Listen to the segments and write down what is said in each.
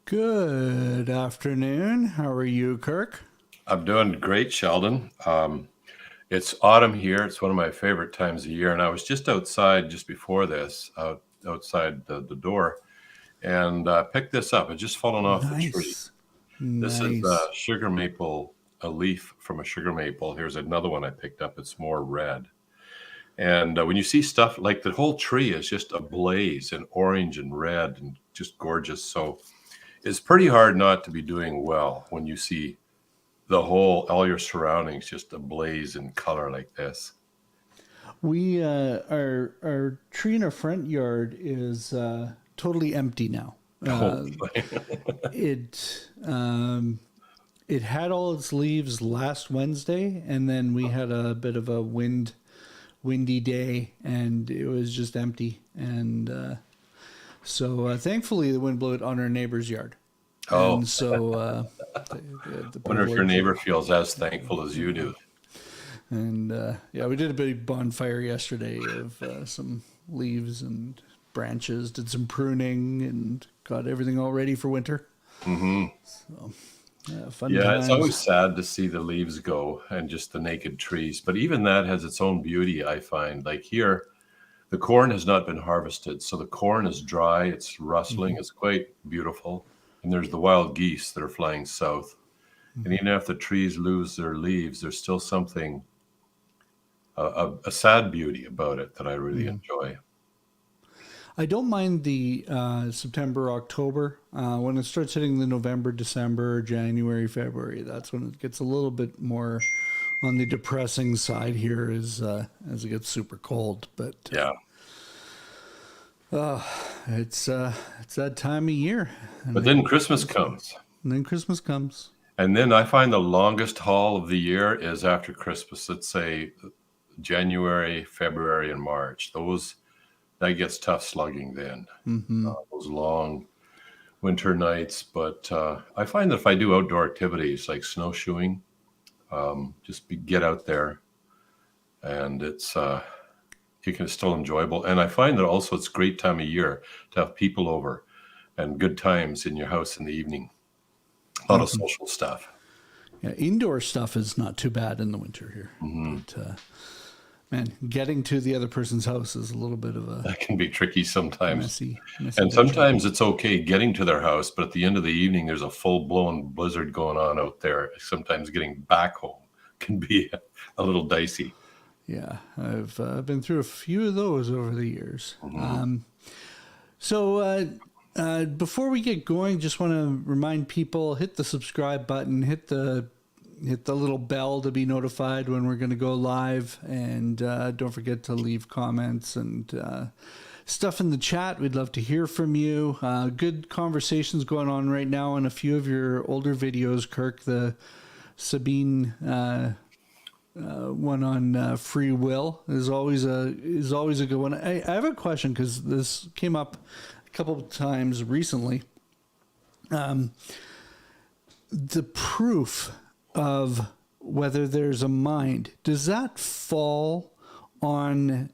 Good afternoon. How are you, Kirk? I'm doing great, Sheldon. It's autumn here. It's one of my favorite times of year. And I was just outside just before this, outside the door, and picked this up. It just fallen off the tree. Nice. This is Nice. sugar maple, a leaf from a sugar maple. Here's another one I picked up. It's more red. And when you see stuff like the whole tree is just ablaze in orange and red and just gorgeous. So it's pretty hard not to be doing well when you see all your surroundings just ablaze in color like this. We our tree in our front yard is totally empty now. Oh, It it had all its leaves last Wednesday, and then we had a bit of a windy day, and it was just empty. And so thankfully, the wind blew it on our neighbor's yard. oh, And so the wonder if your privilege. neighbor feels as thankful as you do. And yeah, we did a big bonfire yesterday of some leaves and branches, did some pruning, and got everything all ready for winter. Hmm. So, yeah, fun Yeah, it's always times. sad to see the leaves go and just the naked trees. But even that has its own beauty, I find. Like here, the corn has not been harvested, so the corn is dry, it's rustling, Hmm. it's quite beautiful. And there's the wild geese that are flying south. And Hmm. even if the trees lose their leaves, there's still something, a sad beauty about it that I really Hmm. enjoy. I don't mind the September, October. When it starts hitting the November, December, January, February, that's when it gets a little bit more on the depressing side here as it gets super cold. But Yeah. it's that time of year, and But it then Christmas goes by. comes. And then Christmas comes. And then I find the longest haul of the year is after Christmas. Let's say January, February, and March. That gets tough slugging then. Hmm. Those long winter nights. But I find that if I do outdoor activities like snowshoeing, get out there, and it can still enjoyable. And I find that also it's a great time of year to have people over and good times in your house in the evening. A lot of Hmm. social stuff. Yeah, indoor stuff is not too bad in the winter here, Hmm. but man, getting to the other person's house is a little bit of a That can be tricky sometimes. messy And venture. sometimes it's okay getting to their house, but at the end of the evening, there's a full blown blizzard going on out there. Sometimes getting back home can be a little dicey. Yeah, I've been through a few of those over the years. Hmm. Before we get going, just want to remind people: hit the subscribe button, hit the little bell to be notified when we're going to go live, and don't forget to leave comments and stuff in the chat. We'd love to hear from you. Good conversations going on right now on a few of your older videos, Kirk. The Sabine one on free will is always a good one. I have a question because this came up a couple of times recently. The proof of whether there's a mind, does that fall on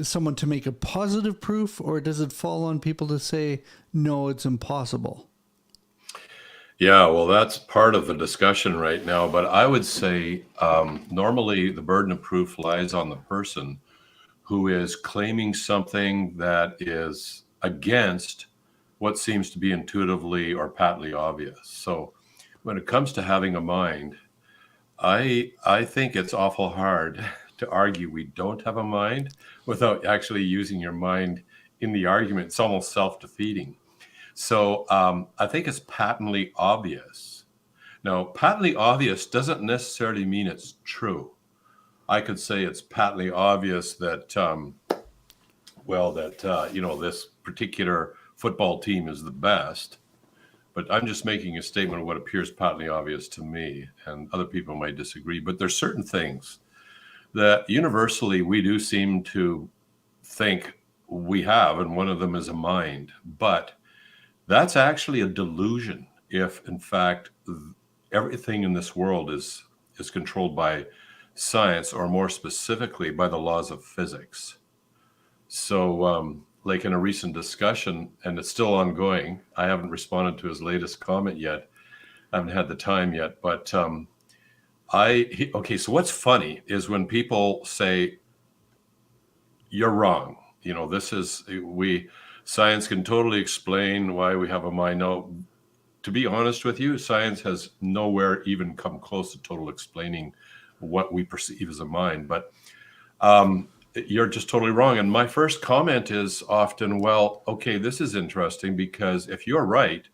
someone to make a positive proof, or does it fall on people to say no, it's impossible? Yeah, well, that's part of the discussion right now. But I would say normally the burden of proof lies on the person who is claiming something that is against what seems to be intuitively or patently obvious. So when it comes to having a mind, I think it's awful hard to argue we don't have a mind without actually using your mind in the argument. It's almost self-defeating. So I think it's patently obvious. Now, patently obvious doesn't necessarily mean it's true. I could say it's patently obvious that this particular football team is the best, but I'm just making a statement of what appears patently obvious to me, and other people might disagree. But there's certain things that universally we do seem to think we have, and one of them is a mind. But that's actually a delusion if, in fact, everything in this world is controlled by science, or more specifically, by the laws of physics. So like in a recent discussion, and it's still ongoing. I haven't responded to his latest comment yet. I haven't had the time yet, but okay. So what's funny is when people say you're wrong. This is science can totally explain why we have a mind. No, to be honest with you, science has nowhere even come close to total explaining what we perceive as a mind. But you're just totally wrong. And my first comment is often, well, okay, this is interesting, because if you're right,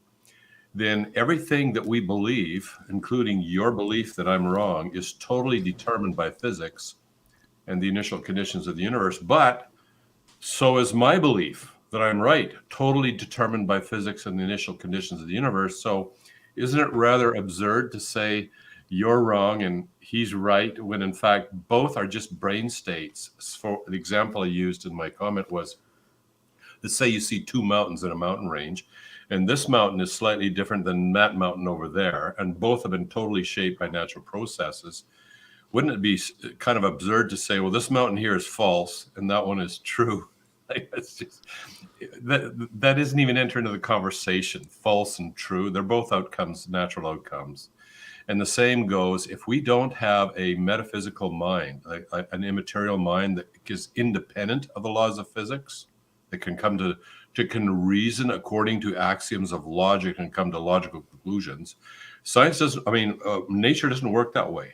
then everything that we believe, including your belief that I'm wrong, is totally determined by physics and the initial conditions of the universe. But so is my belief that I'm right, totally determined by physics and the initial conditions of the universe. So isn't it rather absurd to say you're wrong and he's right, when in fact both are just brain states? For the example I used in my comment was, let's say you see two mountains in a mountain range, and this mountain is slightly different than that mountain over there, and both have been totally shaped by natural processes. Wouldn't it be kind of absurd to say, well, this mountain here is false and that one is true? Like, that's just, that isn't even entering into the conversation. False and true, they're both outcomes, natural outcomes. And the same goes, if we don't have a metaphysical mind, an immaterial mind that is independent of the laws of physics, that can come can reason according to axioms of logic and come to logical conclusions. Science doesn't, nature doesn't work that way.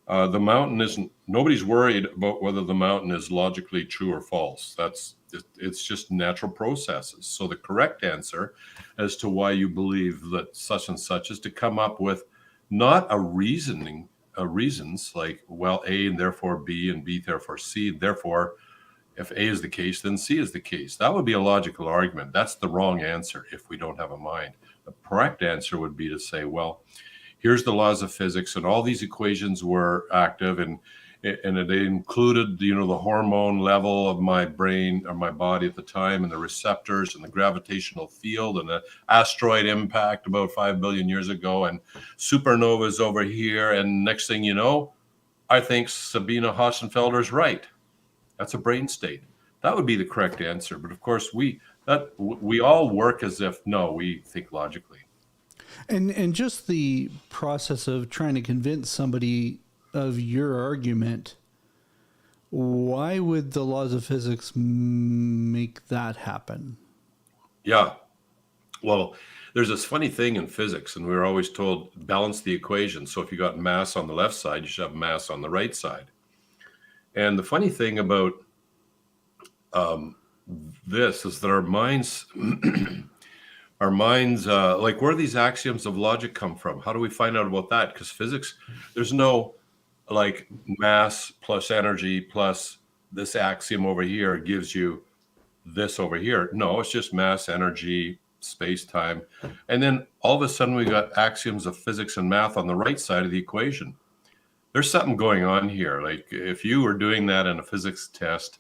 The mountain isn't, nobody's worried about whether the mountain is logically true or false. It's just natural processes. So the correct answer as to why you believe that such and such is to come up with not reasons like, well, A and therefore B and B therefore C, therefore if A is the case, then C is the case. That would be a logical argument. That's the wrong answer if we don't have a mind. The correct answer would be to say, well, here's the laws of physics, and all these equations were active, and it included, the hormone level of my brain or my body at the time, and the receptors and the gravitational field and the asteroid impact about 5 billion years ago, and supernovas over here. And next thing you know, I think Sabina Hossenfelder's right. That's a brain state. That would be the correct answer. But of course, we all work as if, no, we think logically. And just the process of trying to convince somebody of your argument, why would the laws of physics make that happen? Yeah. Well, there's this funny thing in physics, and we were always told, balance the equation. So if you got mass on the left side, you should have mass on the right side. And the funny thing about this is that our minds, like, where do these axioms of logic come from? How do we find out about that? Because physics, there's no like mass plus energy plus this axiom over here gives you this over here. No, it's just mass, energy, space, time. And then all of a sudden we got axioms of physics and math on the right side of the equation. There's something going on here. Like, if you were doing that in a physics test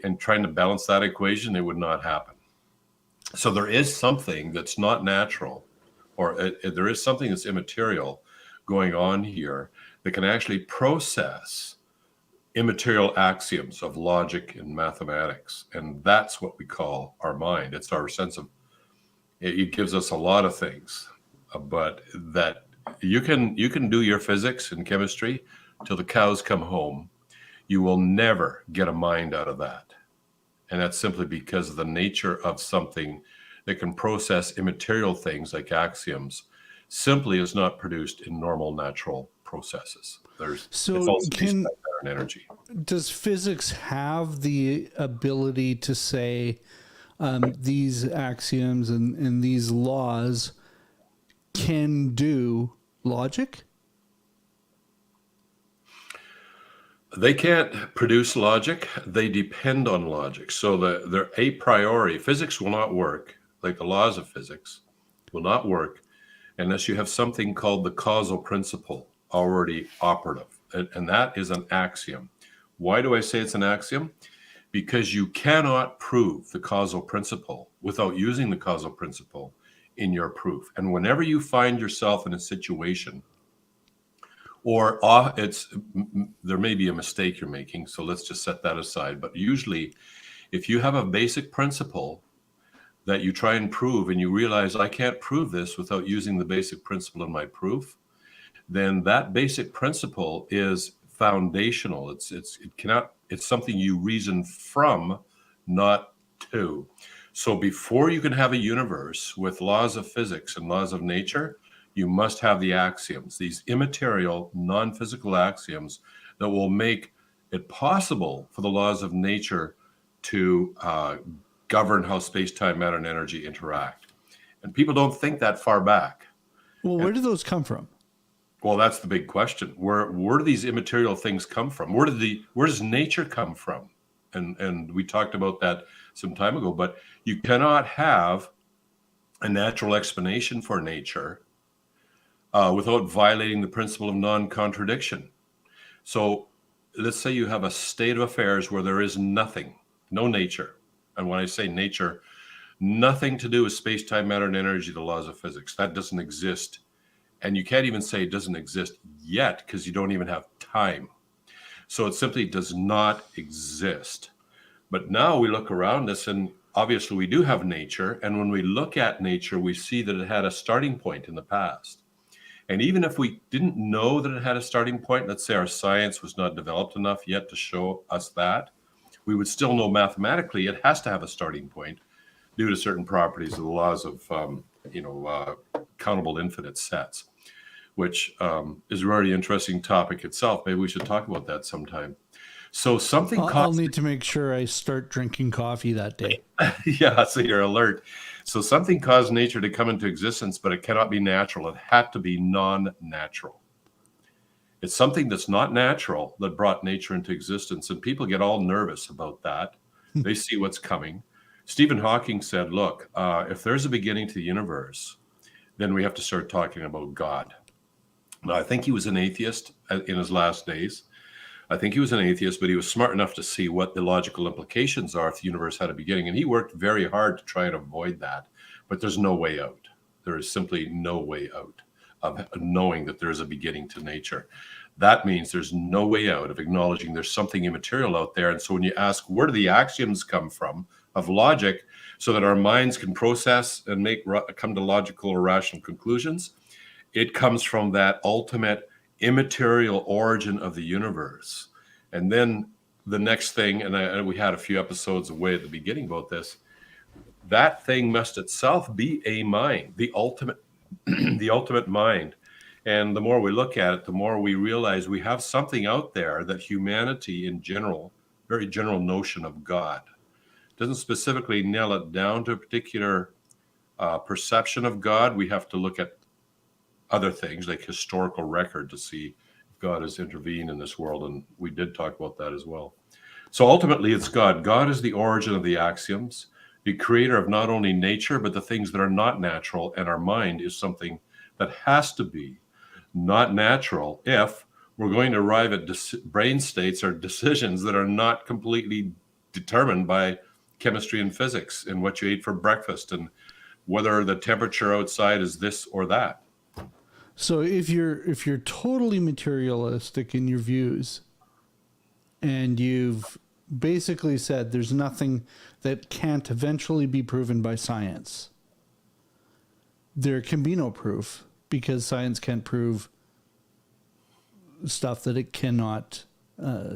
and trying to balance that equation, it would not happen. So there is something that's not natural, or there is something that's immaterial going on here that can actually process immaterial axioms of logic and mathematics. And that's what we call our mind. It's our sense of, it gives us a lot of things, but that you can do your physics and chemistry till the cows come home. You will never get a mind out of that. And that's simply because of the nature of something that can process immaterial things like axioms simply is not produced in normal natural processes. It's also based on matter and energy. Does physics have the ability to say these axioms and these laws can do logic? They can't produce logic. They depend on logic. So they're a priori. Physics will not work, like the laws of physics will not work unless you have something called the causal principle already operative. And that is an axiom. Why do I say it's an axiom? Because you cannot prove the causal principle without using the causal principle in your proof. And whenever you find yourself in a situation, or there may be a mistake you're making, so let's just set that aside. But usually If you have a basic principle that you try and prove and you realize I can't prove this without using the basic principle in my proof, then that basic principle is foundational. It's something you reason from, not to. So before you can have a universe with laws of physics and laws of nature, you must have the axioms, these immaterial, non-physical axioms that will make it possible for the laws of nature to govern how space, time, matter, and energy interact. And people don't think that far back. Well, where do those come from? Well, that's the big question. Where do these immaterial things come from? Where does nature come from? And we talked about that some time ago, but you cannot have a natural explanation for nature without violating the principle of non-contradiction. So let's say you have a state of affairs where there is nothing, no nature. And when I say nature, nothing to do with space, time, matter, and energy, the laws of physics. That doesn't exist. And you can't even say it doesn't exist yet because you don't even have time. So it simply does not exist. But now we look around us and obviously we do have nature. And when we look at nature, we see that it had a starting point in the past. And even if we didn't know that it had a starting point, let's say our science was not developed enough yet to show us that, we would still know mathematically it has to have a starting point due to certain properties of the laws of countable infinite sets, which is a very interesting topic itself. Maybe we should talk about that sometime. So something I'll need to make sure I start drinking coffee that day. Yeah, so you're alert. So something caused nature to come into existence, but it cannot be natural. It had to be non-natural. It's something that's not natural that brought nature into existence, and people get all nervous about that. They see what's coming. Stephen Hawking said, look, if there's a beginning to the universe, then we have to start talking about God. Now, I think he was an atheist in his last days. I think he was an atheist, but he was smart enough to see what the logical implications are if the universe had a beginning. And he worked very hard to try and avoid that. But there's no way out. There is simply no way out of knowing that there is a beginning to nature. That means there's no way out of acknowledging there's something immaterial out there. And so when you ask, where do the axioms come from of logic so that our minds can process and come to logical or rational conclusions, it comes from that ultimate immaterial origin of the universe. And then the next thing, and we had a few episodes away at the beginning about this, that thing must itself be a mind, the ultimate the ultimate mind. And the more we look at it, the more we realize we have something out there that humanity in general, very general notion of God, doesn't specifically nail it down to a particular perception of God. We have to look at other things like historical record to see if God has intervened in this world. And we did talk about that as well. So ultimately it's God. God is the origin of the axioms, the creator of not only nature, but the things that are not natural. And our mind is something that has to be not natural if we're going to arrive at brain states or decisions that are not completely determined by chemistry and physics and what you ate for breakfast and whether the temperature outside is this or that. So if you're totally materialistic in your views and you've basically said there's nothing that can't eventually be proven by science, there can be no proof because science can't prove stuff that it cannot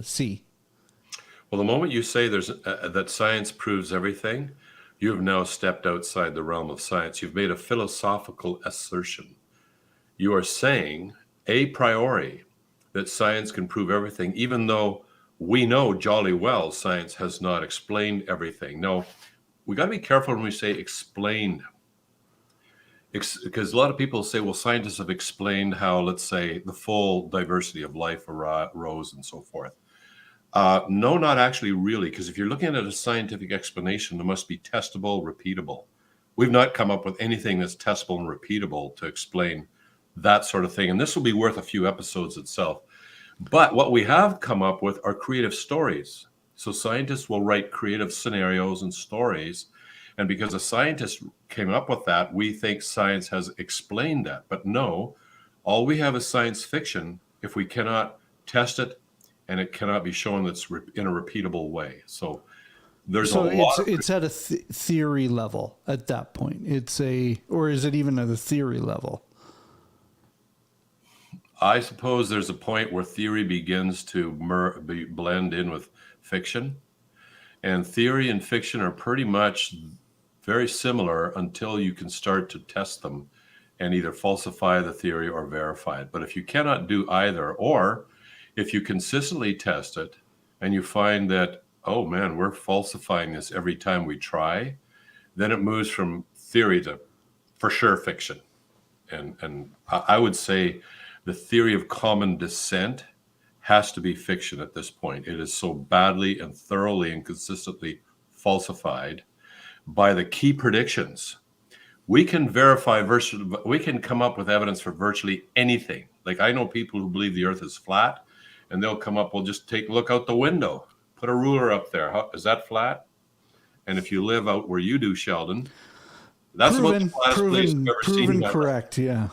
see. Well, the moment you say that science proves everything, you have now stepped outside the realm of science. You've made a philosophical assertion. You are saying a priori that science can prove everything, even though we know jolly well science has not explained everything. No, we got to be careful when we say explained, because a lot of people say, well, scientists have explained how, let's say, the full diversity of life arose and so forth. No, not actually really, because if you're looking at a scientific explanation, it must be testable, repeatable. We've not come up with anything that's testable and repeatable to explain that sort of thing. And this will be worth a few episodes itself. But what we have come up with are creative stories. So scientists will write creative scenarios and stories. And because a scientist came up with that, we think science has explained that. But no, all we have is science fiction if we cannot test it and it cannot be shown that's in a repeatable way. So There's a So lot of it's at a theory level at that point. Or is it even at a theory level? I suppose there's a point where theory begins to blend in with fiction. And theory and fiction are pretty much very similar until you can start to test them and either falsify the theory or verify it. But if you cannot do either, or if you consistently test it and you find that, oh man, we're falsifying this every time we try, then it moves from theory to for sure fiction. And I would say the theory of common descent has to be fiction at this point. It is so badly and thoroughly and consistently falsified by the key predictions. We can we can come up with evidence for virtually anything. Like I know people who believe the earth is flat and they'll come up, we'll just look out the window, put a ruler up there. Is that flat? And if you live out where you do, Sheldon, that's about the flattest place I've ever seen. Proven correct, yeah.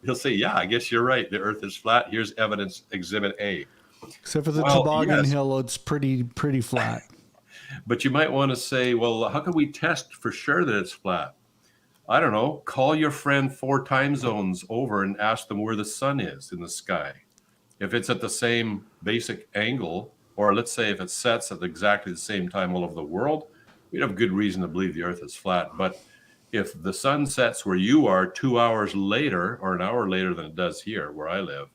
He'll say, yeah, I guess you're right. The earth is flat. Here's evidence, exhibit A. Except for the toboggan hill, it's pretty flat. But you might want to say, well, how can we test for sure that it's flat? I don't know. Call your friend 4 time zones over and ask them where the sun is in the sky. If it's at the same basic angle, or let's say if it sets at exactly the same time all over the world, we'd have good reason to believe the earth is flat. But if the sun sets where you are 2 hours later or an hour later than it does here where I live,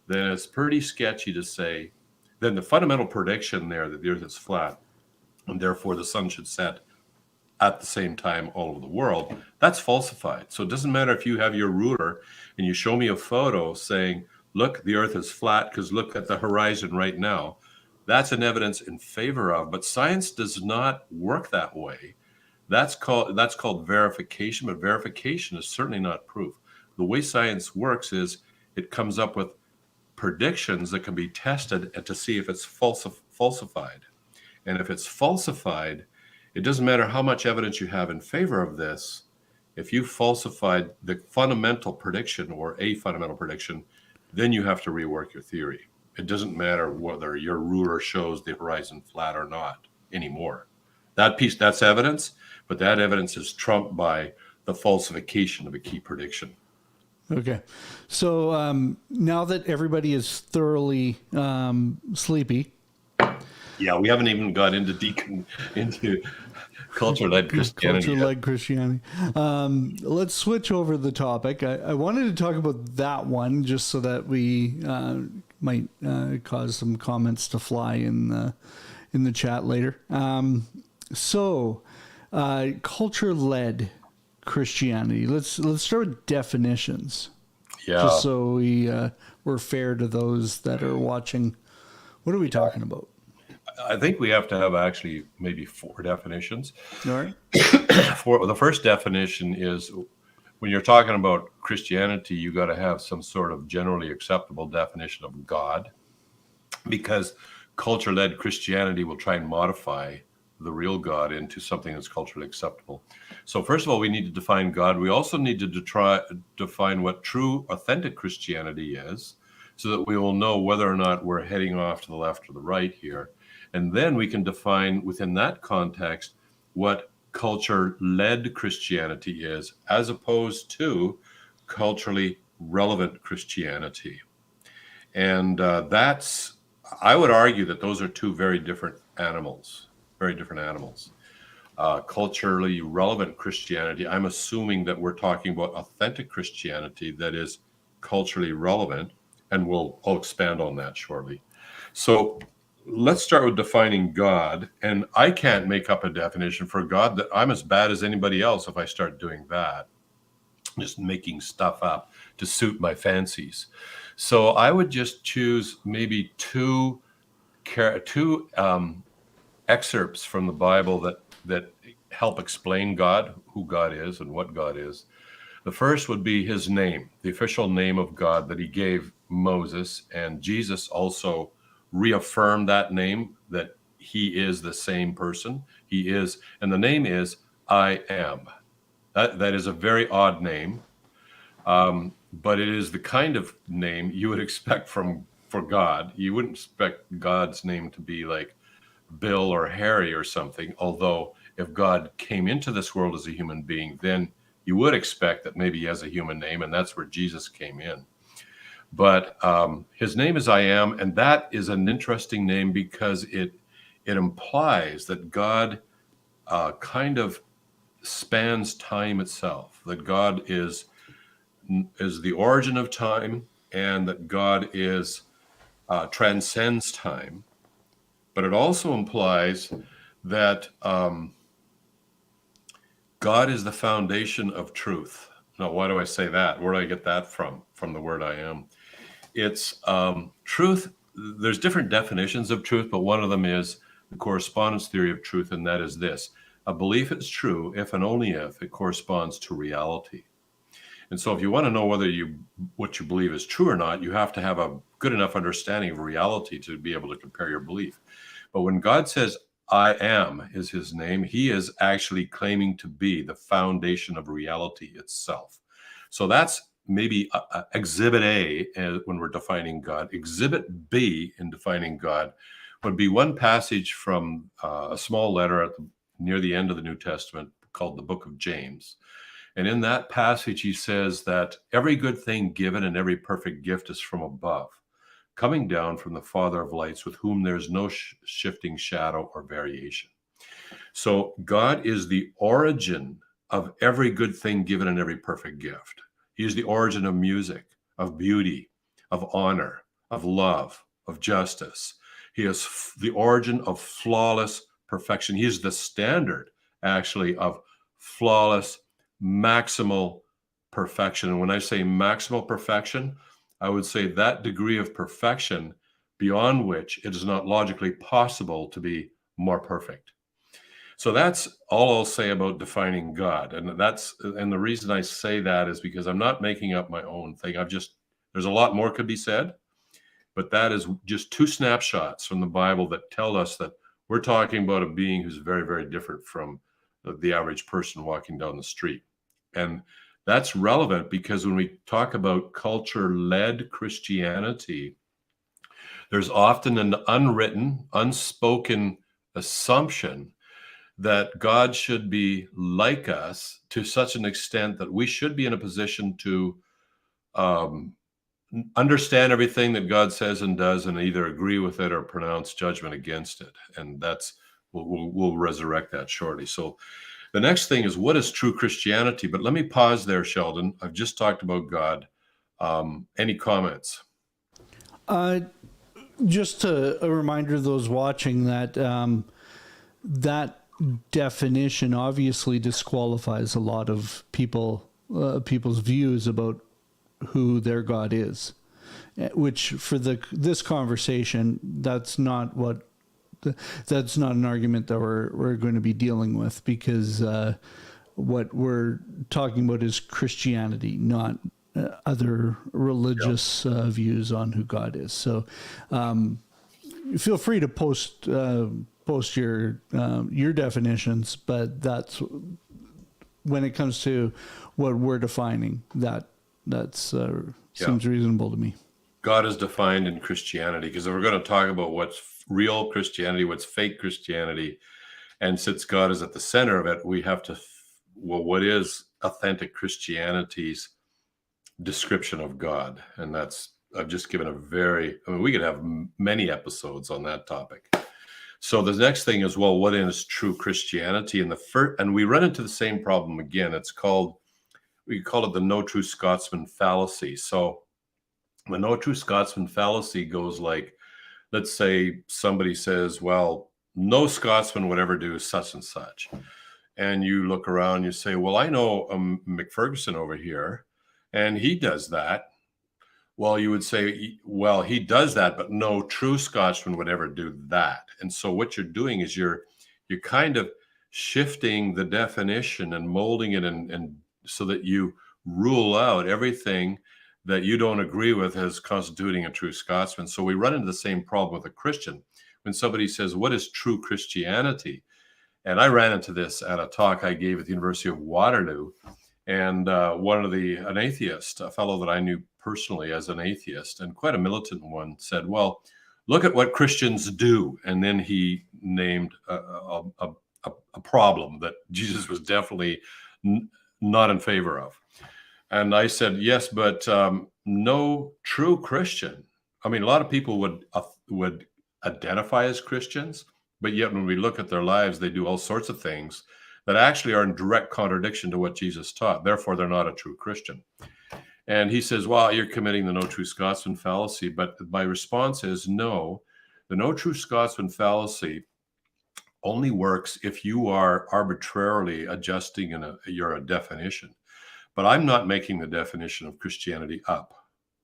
then it's pretty sketchy to say, then the fundamental prediction there that the earth is flat and therefore the sun should set at the same time all over the world, that's falsified. So it doesn't matter if you have your ruler and you show me a photo saying, look, the earth is flat because look at the horizon right now. That's an evidence in favor of, but science does not work that way. That's called verification, but verification is certainly not proof. The way science works is it comes up with predictions that can be tested and to see if it's falsified. And if it's falsified, it doesn't matter how much evidence you have in favor of this. If you falsified the fundamental prediction or a fundamental prediction, then you have to rework your theory. It doesn't matter whether your ruler shows the horizon flat or not anymore. That's evidence, but that evidence is trumped by the falsification of a key prediction. Okay. So now that everybody is thoroughly sleepy. Yeah, we haven't even got into culture-led Christianity. Culture-led Christianity. Let's switch over the topic. I wanted to talk about that one just so that we might cause some comments to fly in the chat later. Culture-led Christianity. Let's start with definitions. Yeah. Just so we're fair to those that are watching. What are we talking about? I think we have to have actually maybe 4 definitions. All right. The first definition is when you're talking about Christianity, you got to have some sort of generally acceptable definition of God, because culture-led Christianity will try and modify the real God into something that's culturally acceptable. So first of all, we need to define God. We also need to try define what true, authentic Christianity is, so that we will know whether or not we're heading off to the left or the right here. And then we can define within that context what culture-led Christianity is, as opposed to culturally relevant Christianity. And I would argue that those are 2 very different animals. Culturally relevant Christianity, I'm assuming that we're talking about authentic Christianity that is culturally relevant, and I'll expand on that shortly. So let's start with defining God. And I can't make up a definition for God. That I'm as bad as anybody else if I start doing that, just making stuff up to suit my fancies. So I would just choose maybe two excerpts from the Bible that help explain God, who God is and what God is. The first would be his name, the official name of God that he gave Moses, and Jesus also reaffirmed that name, that he is the same person. He is, and the name is I am. That is a very odd name, but it is the kind of name you would expect for God. You wouldn't expect God's name to be like Bill or Harry or something. Although if God came into this world as a human being, then you would expect that maybe he has a human name, and that's where Jesus came in. But his name is I Am, and that is an interesting name because it implies that God kind of spans time itself, that God is the origin of time, and that God is transcends time. But it also implies that God is the foundation of truth. Now, why do I say that? Where do I get that from? From the word I am. It's truth. There's different definitions of truth, but one of them is the correspondence theory of truth, and that is this: a belief is true if and only if it corresponds to reality. And so if you want to know whether what you believe is true or not, you have to have a good enough understanding of reality to be able to compare your belief. But when God says, I am is his name, he is actually claiming to be the foundation of reality itself. So that's maybe exhibit A when we're defining God. Exhibit B in defining God would be one passage from a small letter near the end of the New Testament called the Book of James. And in that passage, he says that every good thing given and every perfect gift is from above, coming down from the Father of lights, with whom there's no shifting shadow or variation. So God is the origin of every good thing given and every perfect gift. He is the origin of music, of beauty, of honor, of love, of justice. He is the origin of flawless perfection. He is the standard, actually, of flawless, maximal perfection. And when I say maximal perfection, I would say that degree of perfection beyond which it is not logically possible to be more perfect. So that's all I'll say about defining God. And the reason I say that is because I'm not making up my own thing. There's a lot more could be said, but that is just two snapshots from the Bible that tell us that we're talking about a being who's very, very different from the average person walking down the street. And that's relevant because when we talk about culture-led Christianity, there's often an unwritten, unspoken assumption that God should be like us to such an extent that we should be in a position to understand everything that God says and does and either agree with it or pronounce judgment against it. And we'll resurrect that shortly. So the next thing is, what is true Christianity? But let me pause there, Sheldon. I've just talked about God. Any comments? Just a reminder to those watching that that definition obviously disqualifies a lot of people's views about who their God is, which for this conversation, that's not an argument that we're going to be dealing with, because what we're talking about is Christianity, not other religious views on who God is. So feel free to post your definitions, but that's when it comes to what we're defining, that's seems reasonable to me. God is defined in Christianity, because if we're going to talk about what's real Christianity, what's fake Christianity, and since God is at the center of it, we have to, what is authentic Christianity's description of God? And I've just given we could have many episodes on that topic. So the next thing is, what is true Christianity? And we run into the same problem again. We call it the no true Scotsman fallacy. So the no true Scotsman fallacy goes like, let's say somebody says, well, no Scotsman would ever do such and such. And you look around, you say, well, I know McFerguson over here, and he does that. Well, you would say, well, he does that, but no true Scotsman would ever do that. And so what you're doing is you're kind of shifting the definition and molding it and so that you rule out everything that you don't agree with as constituting a true Scotsman. So we run into the same problem with a Christian. When somebody says, what is true Christianity? And I ran into this at a talk I gave at the University of Waterloo. And an atheist, a fellow that I knew personally as an atheist and quite a militant one, said, well, look at what Christians do. And then he named a problem that Jesus was definitely not in favor of. And I said, yes, but no true Christian. I mean, a lot of people would identify as Christians, but yet when we look at their lives, they do all sorts of things that actually are in direct contradiction to what Jesus taught. Therefore, they're not a true Christian. And he says, well, you're committing the no true Scotsman fallacy. But my response is no. The no true Scotsman fallacy only works if you are arbitrarily adjusting your definition. But I'm not making the definition of Christianity up.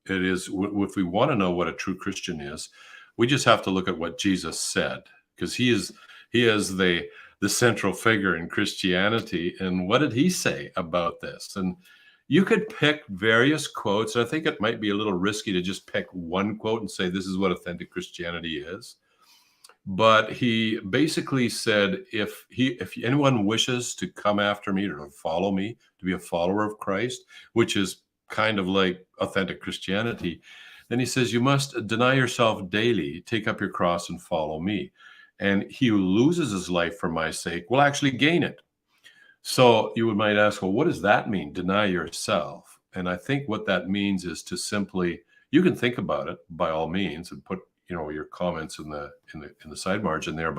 It is, if we want to know what a true Christian is, we just have to look at what Jesus said, because he is the central figure in Christianity. And what did he say about this? And you could pick various quotes. I think it might be a little risky to just pick one quote and say this is what authentic Christianity is. But he basically said, if anyone wishes to come after me or to follow me, to be a follower of Christ, which is kind of like authentic Christianity, then he says, you must deny yourself daily, take up your cross and follow me. And he who loses his life for my sake will actually gain it. So you might ask, well, what does that mean? Deny yourself. And I think what that means is to simply, you can think about it by all means and put your comments in the side margin there,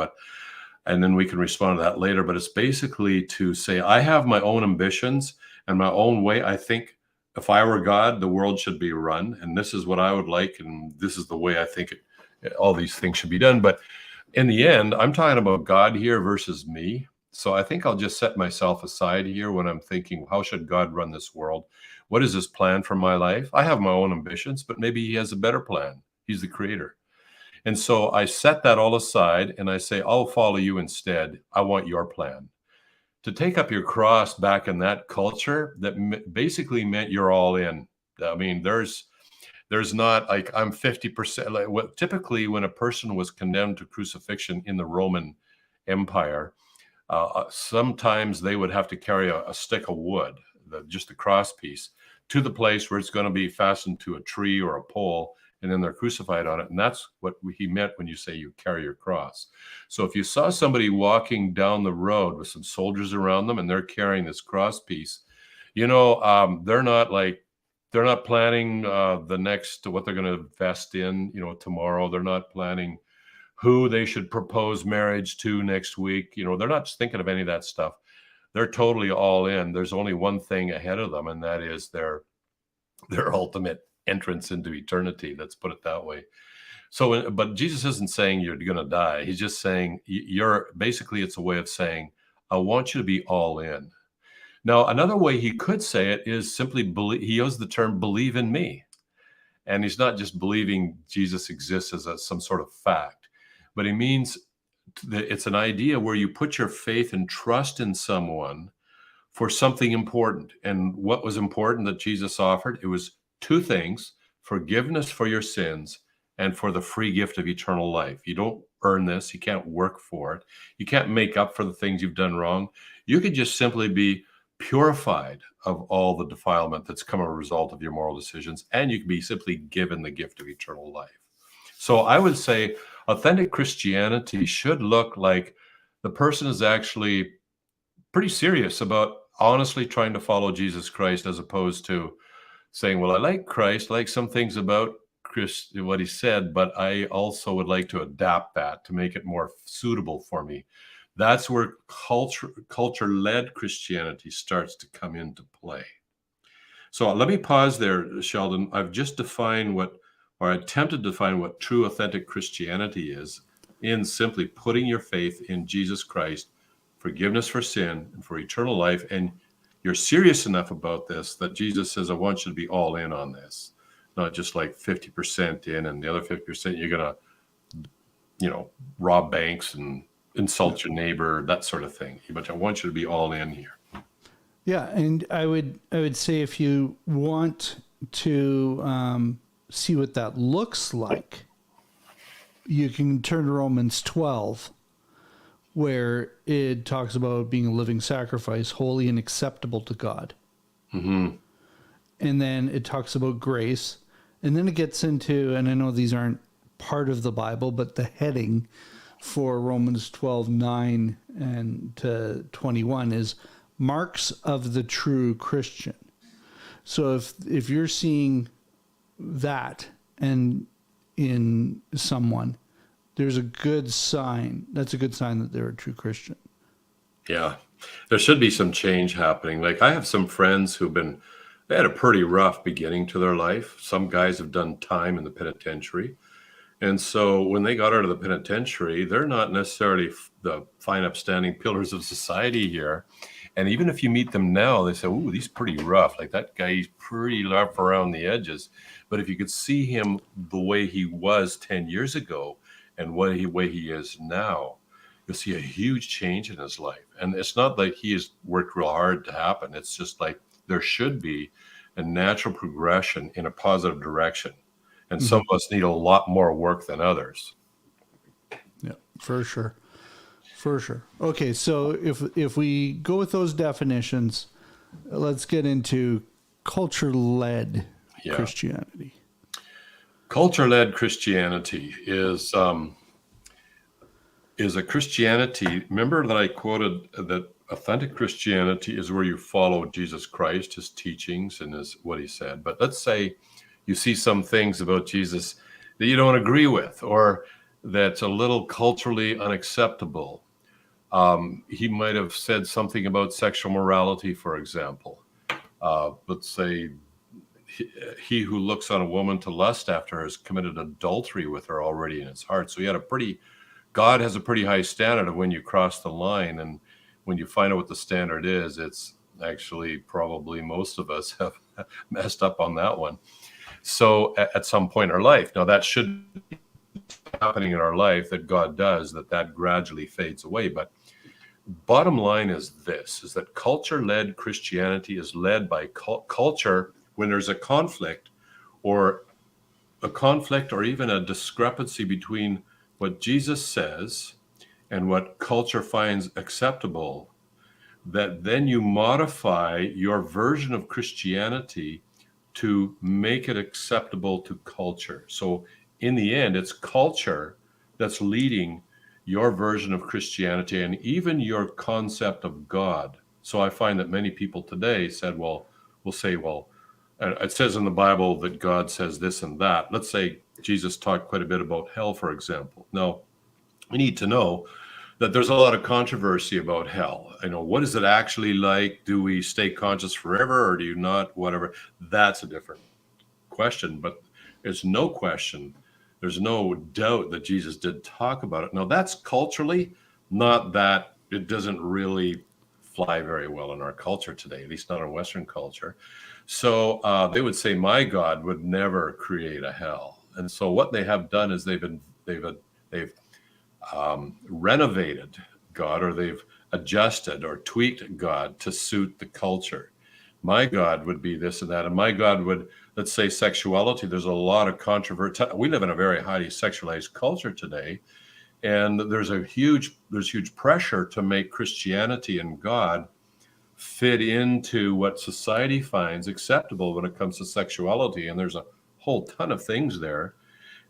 and then we can respond to that later. But it's basically to say, I have my own ambitions and my own way. I think if I were God, the world should be run, and this is what I would like, and this is the way I think all these things should be done. But in the end, I'm talking about God here versus me. So I think I'll just set myself aside here when I'm thinking, how should God run this world? What is his plan for my life? I have my own ambitions, but maybe he has a better plan. He's the creator. And so I set that all aside and I say, I'll follow you instead. I want your plan. To take up your cross back in that culture, that basically meant you're all in. I mean, there's not like I'm 50%. Like what typically when a person was condemned to crucifixion in the Roman Empire, sometimes they would have to carry a stick of wood, just the cross piece, to the place where it's going to be fastened to a tree or a pole, and then they're crucified on it. And that's what he meant when you say you carry your cross. So if you saw somebody walking down the road with some soldiers around them and they're carrying this cross piece, they're not planning the next, what they're going to invest in, tomorrow. They're not planning who they should propose marriage to next week. They're not just thinking of any of that stuff. They're totally all in. There's only one thing ahead of them, and that is their ultimate entrance into eternity. Let's put it that way. So, but Jesus isn't saying you're going to die. He's just saying it's a way of saying, I want you to be all in. Now, another way he could say it is simply believe. He used the term believe in me. And he's not just believing Jesus exists as some sort of fact, but he means that it's an idea where you put your faith and trust in someone for something important. And what was important that Jesus offered? It was two things: forgiveness for your sins and for the free gift of eternal life. You don't earn this. You can't work for it. You can't make up for the things you've done wrong. You could just simply be purified of all the defilement that's come as a result of your moral decisions, and you can be simply given the gift of eternal life. So I would say authentic Christianity should look like the person is actually pretty serious about honestly trying to follow Jesus Christ, as opposed to saying, well, I like Christ, I like some things about what he said, but I also would like to adapt that to make it more suitable for me. That's where culture-led Christianity starts to come into play. So let me pause there, Sheldon. I've just defined attempted to define what true authentic Christianity is in simply putting your faith in Jesus Christ, forgiveness for sin and for eternal life. And you're serious enough about this that Jesus says, I want you to be all in on this, not just like 50% in and the other 50% you're going to, rob banks and insult your neighbor, that sort of thing. But I want you to be all in here. Yeah, and I would say if you want to see what that looks like, you can turn to Romans 12, where it talks about being a living sacrifice, holy and acceptable to God. Mm-hmm. And then it talks about grace. And then it gets into, and I know these aren't part of the Bible, but the heading for Romans 12:9 and to 21 is marks of the true Christian. So if you're seeing that and in someone, there's a good sign. That's a good sign that they're a true Christian. Yeah. There should be some change happening. Like I have some friends they had a pretty rough beginning to their life. Some guys have done time in the penitentiary. And so when they got out of the penitentiary, they're not necessarily the fine, upstanding pillars of society here. And even if you meet them now, they say, "Ooh, he's pretty rough. Like that guy, he's pretty rough around the edges." But if you could see him the way he was 10 years ago and way he is now, you'll see a huge change in his life. And it's not like he has worked real hard to happen. It's just like there should be a natural progression in a positive direction. And some of us need a lot more work than others. Yeah, for sure. For sure. Okay, so if we go with those definitions, let's get into culture-led Christianity. Culture-led Christianity is a Christianity. Remember that I quoted that authentic Christianity is where you follow Jesus Christ, his teachings, and what he said. But let's say you see some things about Jesus that you don't agree with, or that's a little culturally unacceptable. He might have said something about sexual morality, for example. Let's say he who looks on a woman to lust after her has committed adultery with her already in his heart. So God has a pretty high standard of when you cross the line. And when you find out what the standard is, it's actually probably most of us have messed up on that one. So at some point in our life, now that should be happening in our life, that God does, that gradually fades away. But bottom line is this, is that culture-led Christianity is led by culture. When there's a conflict or even a discrepancy between what Jesus says and what culture finds acceptable, that then you modify your version of Christianity to make it acceptable to culture. So in the end, it's culture that's leading your version of Christianity and even your concept of God. So I find that many people today will say, it says in the Bible that God says this and that. Let's say Jesus talked quite a bit about hell, for example. Now, we need to know that there's a lot of controversy about hell. What is it actually like? Do we stay conscious forever or do you not? Whatever. That's a different question, but there's no question. There's no doubt that Jesus did talk about it. Now, that's culturally not that it doesn't really fly very well in our culture today, at least not in Western culture. So they would say, my God would never create a hell. And so what they have done is they've renovated God, or they've adjusted or tweaked God to suit the culture. My God would be this and that. And my God would, let's say, sexuality. There's a lot of controversy. We live in a very highly sexualized culture today. And there's huge pressure to make Christianity and God fit into what society finds acceptable when it comes to sexuality. And there's a whole ton of things there.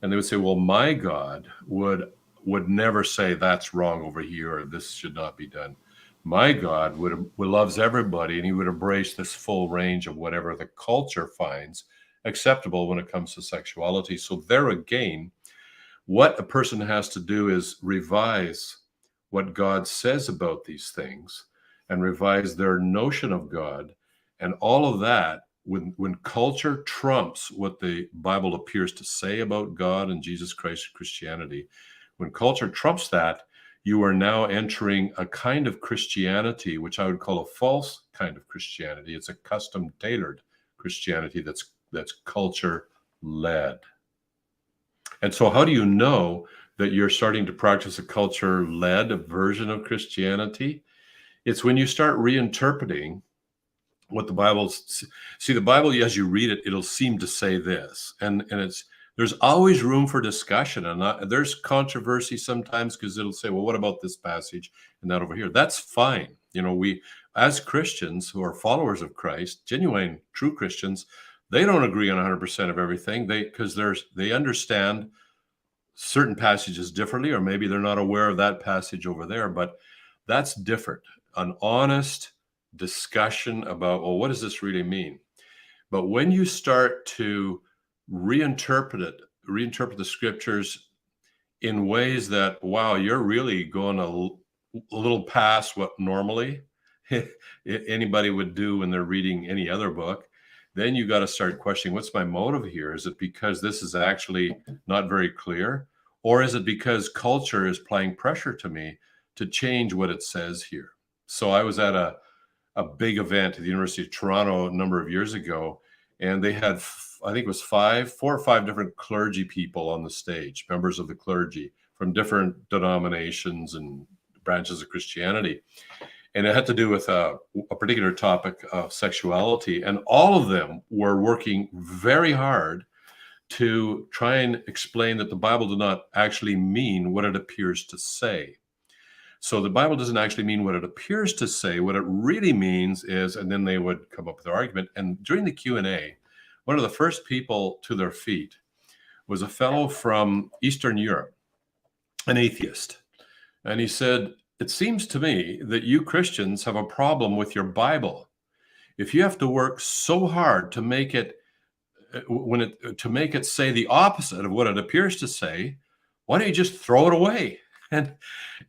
And they would say, well, my God would never say that's wrong over here, or this should not be done. My God loves everybody, and he would embrace this full range of whatever the culture finds acceptable when it comes to sexuality. So there again, what a person has to do is revise what God says about these things and revise their notion of God. And all of that, when culture trumps what the Bible appears to say about God and Jesus Christ and Christianity, when culture trumps that, you are now entering a kind of Christianity, which I would call a false kind of Christianity. It's a custom-tailored Christianity that's culture-led. And so how do you know that you're starting to practice a culture-led version of Christianity? It's when you start reinterpreting what the Bible. See, the Bible, as you read it, it'll seem to say this, and there's always room for discussion, and there's controversy sometimes because it'll say, well, what about this passage and that over here? That's fine. We, as Christians who are followers of Christ, genuine, true Christians, they don't agree on 100% of everything. They understand certain passages differently, or maybe they're not aware of that passage over there, but that's different. An honest discussion about, well, what does this really mean? But when you start to reinterpret the scriptures in ways that, wow, you're really going a little past what normally anybody would do when they're reading any other book, then you got to start questioning, what's my motive here? Is it because this is actually not very clear? Or is it because culture is applying pressure to me to change what it says here? So I was at a big event at the University of Toronto a number of years ago, and they had, I think it was 4 or 5 different clergy people on the stage, members of the clergy from different denominations and branches of Christianity. And it had to do with a particular topic of sexuality. And all of them were working very hard to try and explain that the Bible did not actually mean what it appears to say. So the Bible doesn't actually mean what it appears to say. What it really means is, and then they would come up with their argument. And during the Q&A, one of the first people to their feet was a fellow from Eastern Europe, an atheist. And he said, it seems to me that you Christians have a problem with your Bible. If you have to work so hard to make it say the opposite of what it appears to say, why don't you just throw it away?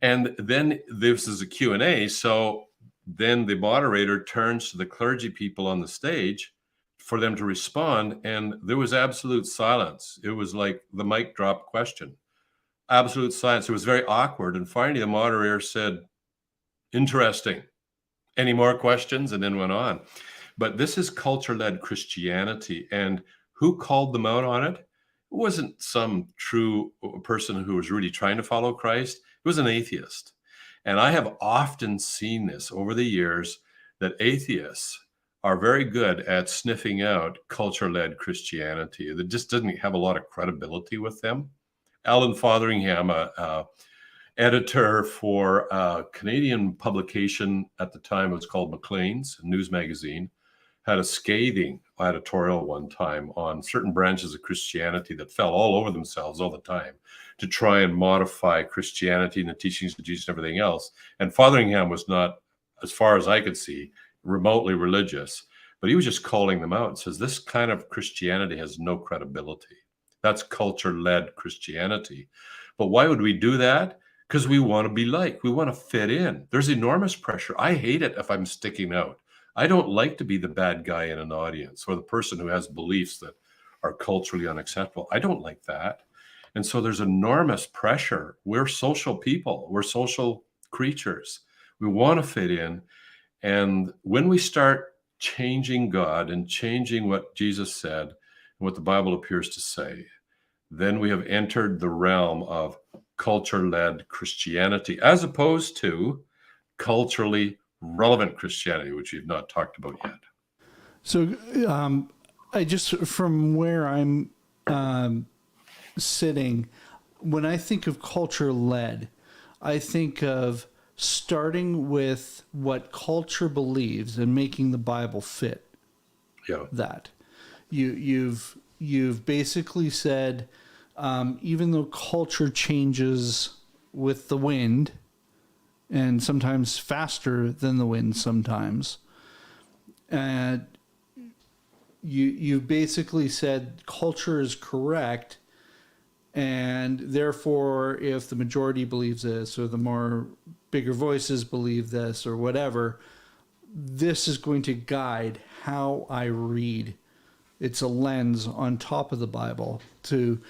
And then this is a Q&A. So then the moderator turns to the clergy people on the stage for them to respond. And there was absolute silence. It was like the mic drop question. Absolute silence. It was very awkward. And finally, the moderator said, interesting. Any more questions? And then went on. But this is culture-led Christianity. And who called them out on it? It wasn't some true person who was really trying to follow Christ. It was an atheist. And I have often seen this over the years, that atheists are very good at sniffing out culture-led Christianity. That just doesn't have a lot of credibility with them. Alan Fotheringham, editor for a Canadian publication at the time, it was called Maclean's, a news magazine, had a scathing editorial one time on certain branches of Christianity that fell all over themselves all the time to try and modify Christianity and the teachings of Jesus and everything else. And Fotheringham was not, as far as I could see, remotely religious, but he was just calling them out and says, this kind of Christianity has no credibility. That's culture-led Christianity. But why would we do that? Because we want to be like, we want to fit in. There's enormous pressure. I hate it if I'm sticking out. I don't like to be the bad guy in an audience or the person who has beliefs that are culturally unacceptable. I don't like that. And so there's enormous pressure. We're social people. We're social creatures. We want to fit in. And when we start changing God and changing what Jesus said and what the Bible appears to say, then we have entered the realm of culture-led Christianity, as opposed to culturally relevant Christianity, which we've not talked about yet. So I just, from where I'm sitting, when I think of culture-led, I think of starting with what culture believes and making the Bible fit that. You've basically said, even though culture changes with the wind, and sometimes faster than the wind sometimes, and you basically said culture is correct, and therefore if the majority believes this, or the more bigger voices believe this, or whatever, this is going to guide how I read. It's a lens on top of the Bible to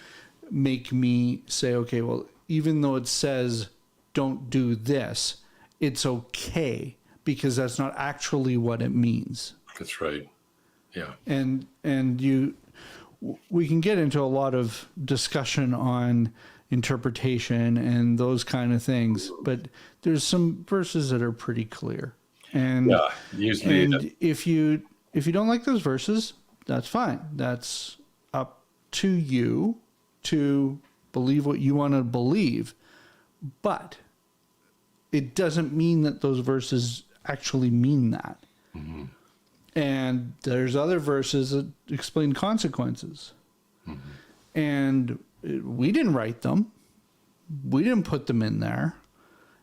make me say, okay, well, even though it says don't do this, it's okay, because that's not actually what it means. That's right. Yeah. And we can get into a lot of discussion on interpretation and those kind of things, but there's some verses that are pretty clear. And usually, and if you don't like those verses, that's fine. That's up to you to believe what you want to believe. But it doesn't mean that those verses actually mean that. Mm-hmm. And there's other verses that explain consequences. Mm-hmm. And We didn't write them. We didn't put them in there.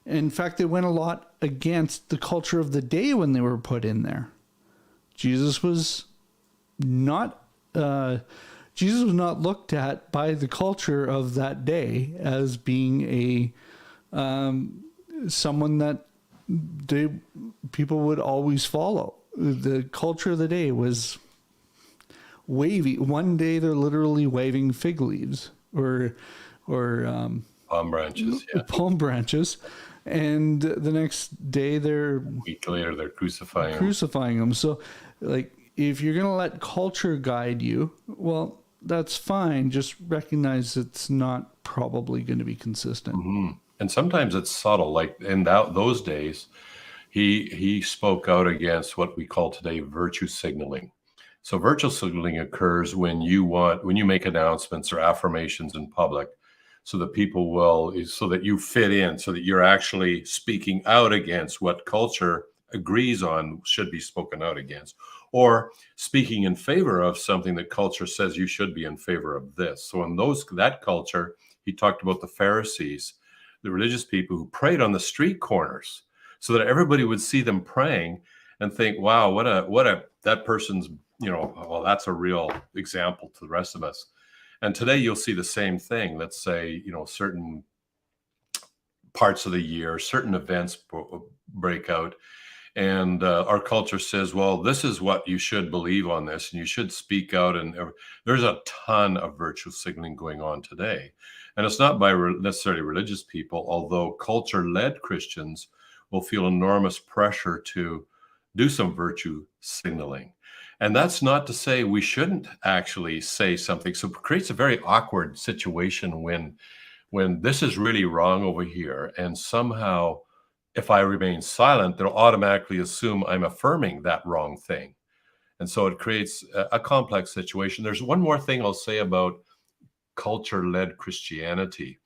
In fact, they went a lot against the culture of the day when they were put in there. Jesus was not looked at by the culture of that day as being a someone that people would always follow. The culture of the day was wavy. One day they're literally waving fig leaves or Palm branches, yeah. palm branches, and the next day they're A week later, they're crucifying them. So, like, if you're gonna let culture guide you, well, that's fine. Just recognize it's not probably going to be consistent. Mm-hmm. And sometimes it's subtle. Like in those days, he spoke out against what we call today virtue signaling. So virtue signaling occurs when you make announcements or affirmations in public, so that people so that you fit in, so that you're actually speaking out against what culture agrees on should be spoken out against, or speaking in favor of something that culture says you should be in favor of this. So in that culture, he talked about the Pharisees, the religious people who prayed on the street corners, so that everybody would see them praying and think, wow, that person's, well, that's a real example to the rest of us. And today you'll see the same thing. Let's say, certain parts of the year, certain events break out, and our culture says, well, this is what you should believe on this, and you should speak out. And there's a ton of virtue signaling going on today. And it's not by necessarily religious people, although culture-led Christians will feel enormous pressure to do some virtue signaling. And that's not to say we shouldn't actually say something. So it creates a very awkward situation when this is really wrong over here, and somehow if I remain silent, they'll automatically assume I'm affirming that wrong thing. And so it creates a complex situation. There's one more thing I'll say about culture-led Christianity.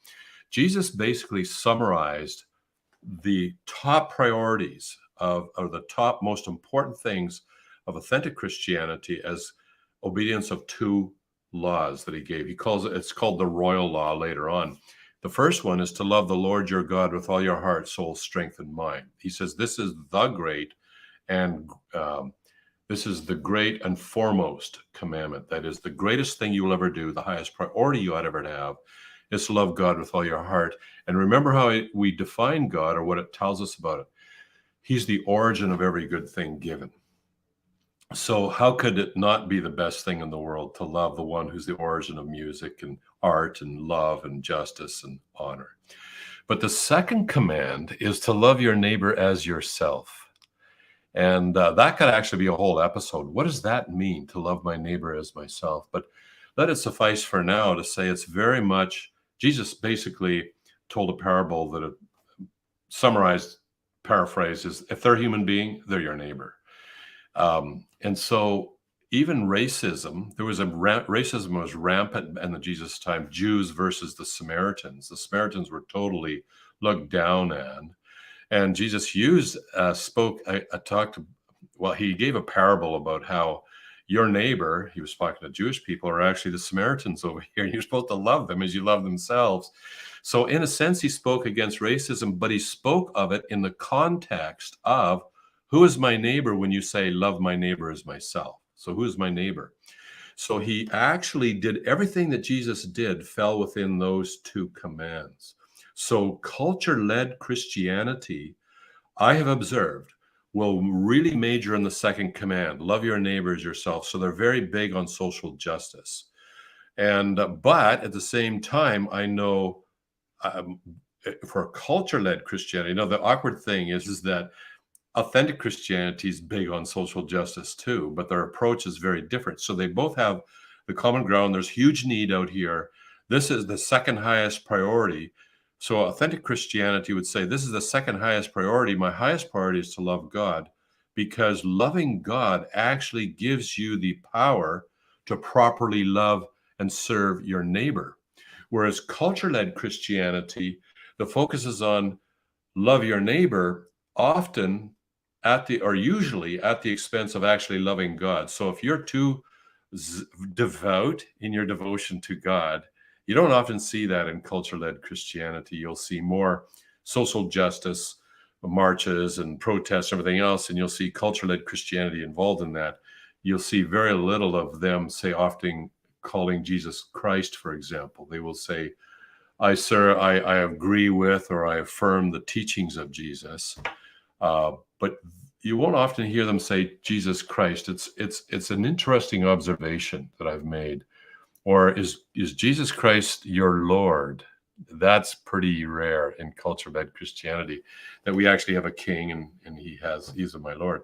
Jesus basically summarized the top priorities or the top most important things of authentic Christianity as obedience of two laws that he gave. It's called the royal law later on. The first one is to love the Lord your God with all your heart, soul, strength, and mind. He says this is the great and foremost commandment. That is the greatest thing you will ever do. The highest priority you ought ever to have is to love God with all your heart. And remember how we define God, or what it tells us about it. He's the origin of every good thing given. So how could it not be the best thing in the world to love the one who's the origin of music and art and love and justice and honor? But the second command is to love your neighbor as yourself. And that could actually be a whole episode. What does that mean, to love my neighbor as myself? But let it suffice for now to say it's very much, Jesus basically told a parable that it summarized, paraphrase is, if they're a human being, they're your neighbor. And so even racism, racism was rampant in the Jesus time, Jews versus the Samaritans. The Samaritans were totally looked down on. And Jesus he gave a parable about how your neighbor, he was talking to Jewish people, are actually the Samaritans over here. You're supposed to love them as you love themselves. So in a sense, he spoke against racism, but he spoke of it in the context of, who is my neighbor when you say, love my neighbor as myself? So who is my neighbor? So he actually did everything that Jesus did fell within those two commands. So culture-led Christianity, I have observed, will really major in the second command, love your neighbor as yourself. So they're very big on social justice. And but at the same time, I know for culture-led Christianity, the awkward thing is that authentic Christianity is big on social justice too, but their approach is very different. So they both have the common ground. There's huge need out here. This is the second highest priority. So authentic Christianity would say, this is the second highest priority. My highest priority is to love God, because loving God actually gives you the power to properly love and serve your neighbor. Whereas culture-led Christianity, the focus is on love your neighbor, often usually at the expense of actually loving God. So if you're too devout in your devotion to God, You don't often see that in culture-led Christianity. You'll see more social justice marches and protests and everything else, and you'll see culture-led Christianity involved in that. You'll see very little of them, say, often calling Jesus Christ, for example. They will say, I agree with or I affirm the teachings of Jesus. But you won't often hear them say Jesus Christ. It's an interesting observation that I've made. Or is Jesus Christ your Lord? That's pretty rare in culture-led Christianity, that we actually have a king and he's my Lord.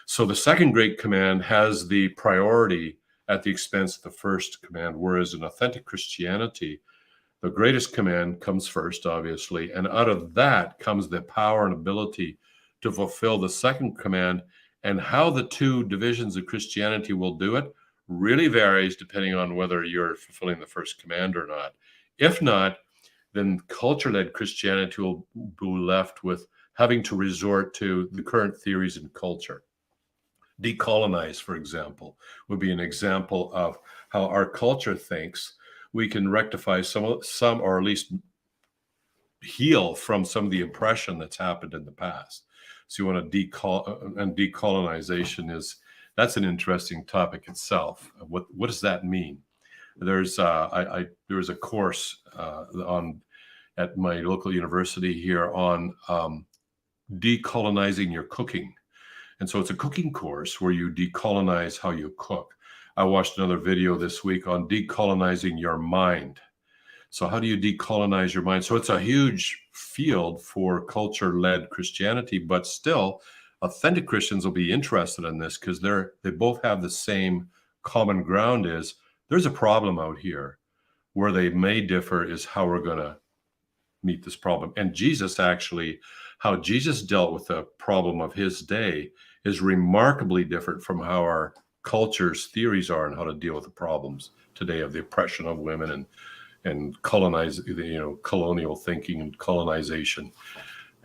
So the second great command has the priority at the expense of the first command, whereas in authentic Christianity, the greatest command comes first, obviously, and out of that comes the power and ability to fulfill the second command. And how the two divisions of Christianity will do it really varies depending on whether you're fulfilling the first command or not. If not, then culture-led Christianity will be left with having to resort to the current theories in culture. Decolonize, for example, would be an example of how our culture thinks we can rectify some, or at least heal from some of the oppression that's happened in the past. So you want to and decolonization that's an interesting topic itself. What does that mean? There's a course at my local university here on decolonizing your cooking. And so it's a cooking course where you decolonize how you cook. I watched another video this week on decolonizing your mind. So how do you decolonize your mind? So it's a huge field for culture-led Christianity, but still authentic Christians will be interested in this because they both have the same common ground. Is there's a problem out here. Where they may differ is how we're going to meet this problem. And how Jesus dealt with the problem of his day is remarkably different from how our culture's theories are on how to deal with the problems today of the oppression of women and colonial thinking and colonization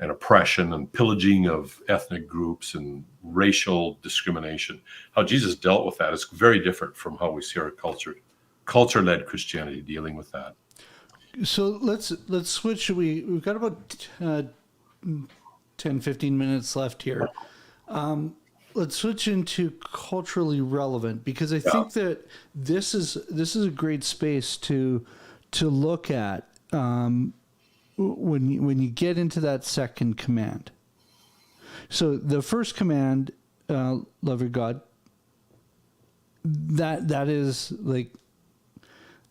and oppression and pillaging of ethnic groups and racial discrimination. How Jesus dealt with that is very different from how we see our culture-led Christianity dealing with that. So let's switch. We've got about 10, 15 minutes left here. Let's switch into culturally relevant, because I think that this is a great space to look at when you get into that second command. So the first command, love your God, that is like,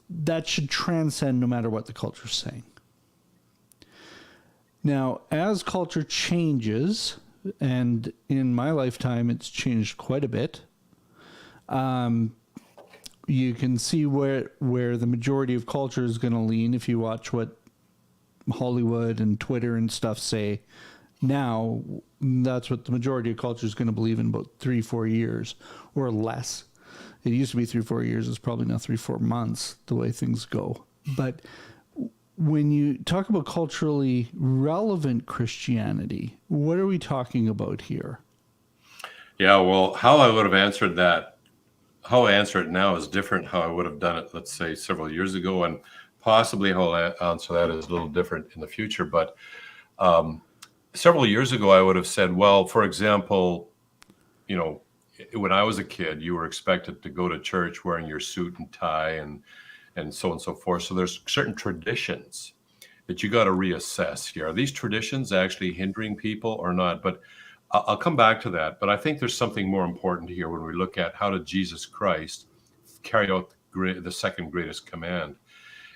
that should transcend no matter what the culture is saying. Now, as culture changes, and in my lifetime it's changed quite a bit, you can see where the majority of culture is going to lean if you watch what Hollywood and Twitter and stuff say now. That's what the majority of culture is going to believe in about 3-4 years or less. It used to be 3-4 years. It's probably now 3-4 months, the way things go. But when you talk about culturally relevant Christianity, what are we talking about here? Yeah, well, how I would have answered that, how I answer it now is different how I would have done it, let's say, several years ago, and possibly how I answer that is a little different in the future. But several years ago, I would have said, well, for example, when I was a kid, you were expected to go to church wearing your suit and tie and so on and so forth. So there's certain traditions that you got to reassess here. Are these traditions actually hindering people or not? But I'll come back to that. But I think there's something more important here when we look at how did Jesus Christ carry out the second greatest command.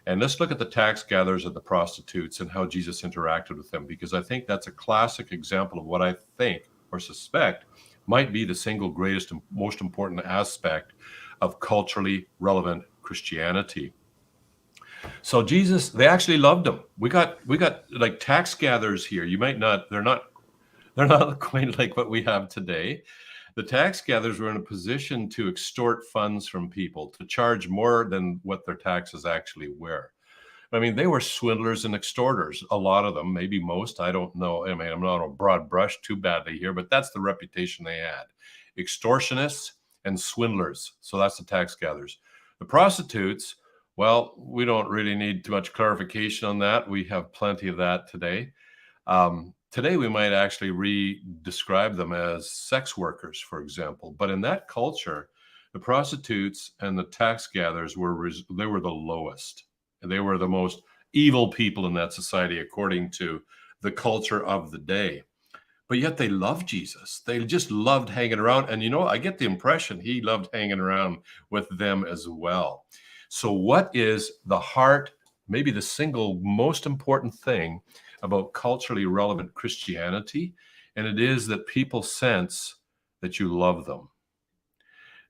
And let's look at the tax gatherers and the prostitutes and how Jesus interacted with them, because I think that's a classic example of what I think or suspect might be the single greatest and most important aspect of culturally relevant Christianity. So Jesus, they actually loved him. We got like tax gatherers here. You might not, they're not quite like what we have today. The tax gatherers were in a position to extort funds from people, to charge more than what their taxes actually were. I mean, they were swindlers and extorters, a lot of them, maybe most, I don't know. I mean, I'm not a broad brush too badly here, but that's the reputation they had. Extortionists and swindlers. So that's the tax gatherers. The prostitutes Well, we don't really need too much clarification on that. We have plenty of that today. Today, we might actually re-describe them as sex workers, for example. But in that culture, the prostitutes and the tax gatherers they were the lowest. They were the most evil people in that society, according to the culture of the day. But yet they loved Jesus. They just loved hanging around. And I get the impression he loved hanging around with them as well. So what is the heart, maybe the single most important thing about culturally relevant Christianity? And it is that people sense that you love them.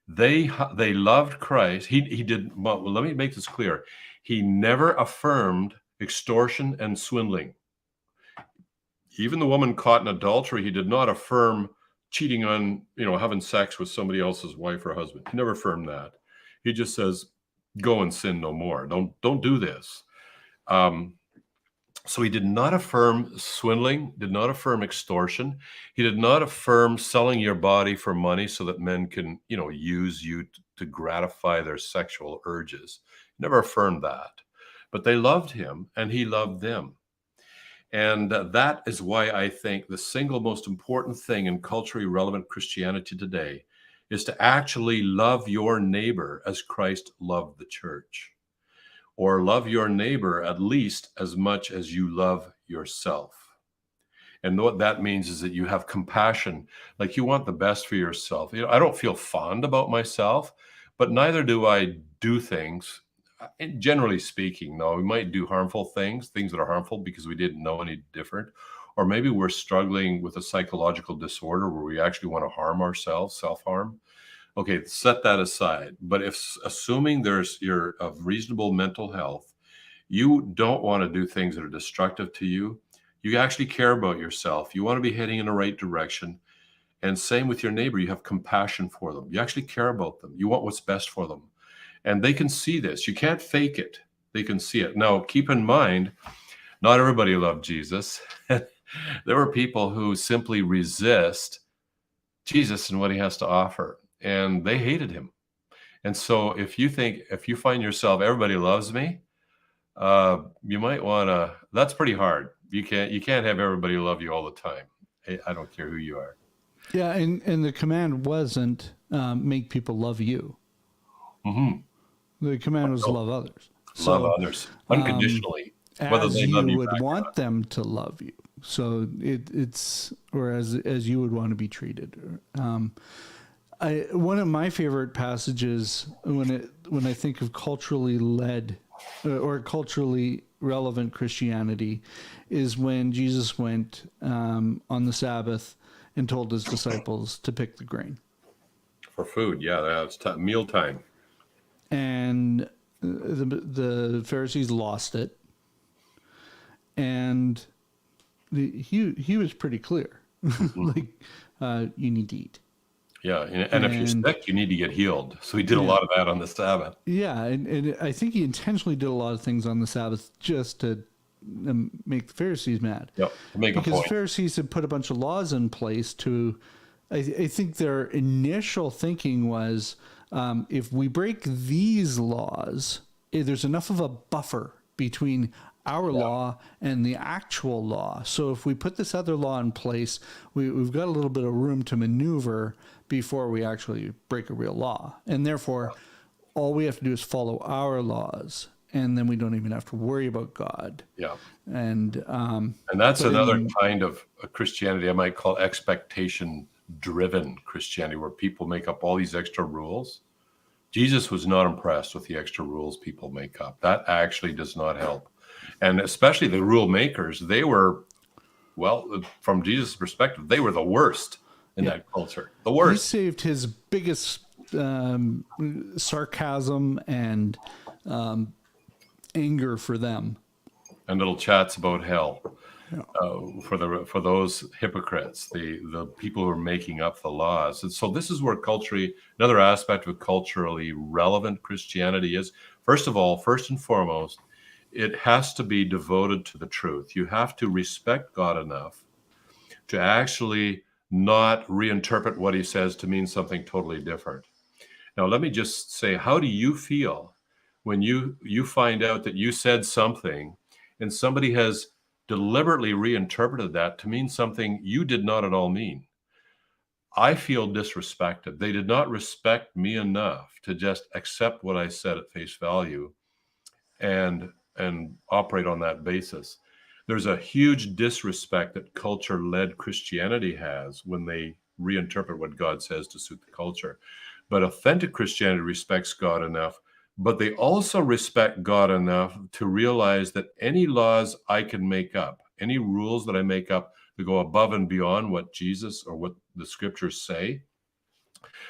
They loved Christ. He did. Well, let me make this clear. He never affirmed extortion and swindling. Even the woman caught in adultery, he did not affirm cheating on, having sex with somebody else's wife or husband. He never affirmed that. He just says, go and sin no more. Don't do this. So he did not affirm swindling, did not affirm extortion. He did not affirm selling your body for money so that men can, use you to gratify their sexual urges. He never affirmed that. But they loved him and he loved them. And that is why I think the single most important thing in culturally relevant Christianity today is to actually love your neighbor as Christ loved the church, or love your neighbor at least as much as you love yourself. And what that means is that you have compassion, like you want the best for yourself. I don't feel fond about myself, but neither do I do things. And generally speaking, though, we might do harmful things that are harmful because we didn't know any different. Or maybe we're struggling with a psychological disorder where we actually want to harm ourselves, self-harm. Okay, set that aside. But assuming you're of reasonable mental health, you don't want to do things that are destructive to you. You actually care about yourself. You want to be heading in the right direction. And same with your neighbor. You have compassion for them. You actually care about them. You want what's best for them. And they can see this. You can't fake it. They can see it. Now, keep in mind, not everybody loved Jesus. There were people who simply resist Jesus and what he has to offer, and they hated him. And so if you find yourself, everybody loves me, you might want to, that's pretty hard. You can't have everybody love you all the time. I don't care who you are. Yeah. And the command wasn't make people love you. Mm-hmm. The command was love others. Love others unconditionally, whether they love you would want them to love you. So it's or as you would want to be treated. One of my favorite passages when I think of culturally led or culturally relevant Christianity is when Jesus went on the Sabbath and told his disciples to pick the grain for food. Yeah, that's mealtime. And the Pharisees lost it, and he was pretty clear, like you need to eat. Yeah, and if you're sick, you need to get healed. So he did a lot of that on the Sabbath. Yeah, and I think he intentionally did a lot of things on the Sabbath just to make the Pharisees mad. Yep, to make a point. Because the Pharisees had put a bunch of laws in place to. I think their initial thinking was, if we break these laws, there's enough of a buffer between our law and the actual law. So if we put this other law in place, we've got a little bit of room to maneuver before we actually break a real law. And therefore, all we have to do is follow our laws, and then we don't even have to worry about God. Yeah. And that's another kind of Christianity I might call expectation-driven Christianity, where people make up all these extra rules. Jesus was not impressed with the extra rules people make up. That actually does not help. And especially the rule makers, they were, well, from Jesus' perspective, they were the worst in that culture. The worst. He saved his biggest sarcasm and anger for them. And little chats about hell for those hypocrites, the people who are making up the laws. And so this is where another aspect of culturally relevant Christianity is. First and foremost, it has to be devoted to the truth. You have to respect God enough to actually not reinterpret what he says to mean something totally different. Now, let me just say, how do you feel when you find out that you said something and somebody has deliberately reinterpreted that to mean something you did not at all mean. I feel disrespected. They did not respect me enough to just accept what I said at face value and operate on that basis. There's a huge disrespect that culture-led Christianity has when they reinterpret what God says to suit the culture. But authentic Christianity respects God enough, but they also respect God enough to realize that any laws I can make up, any rules that I make up to go above and beyond what Jesus or what the scriptures say,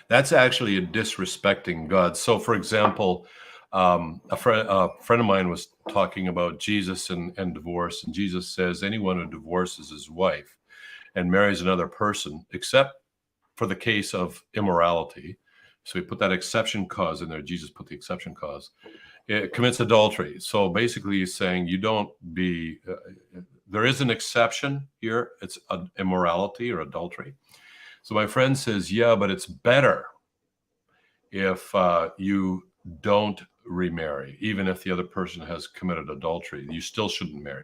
that's actually a disrespecting God. So, for example, a friend of mine was talking about Jesus and divorce, and Jesus says anyone who divorces his wife and marries another person, except for the case of immorality, so he put that exception clause in there. Jesus put the exception clause. It commits adultery. So basically, he's saying you don't be. There is an exception here. It's immorality or adultery. So my friend says, yeah, but it's better if you don't remarry, even if the other person has committed adultery. You still shouldn't marry.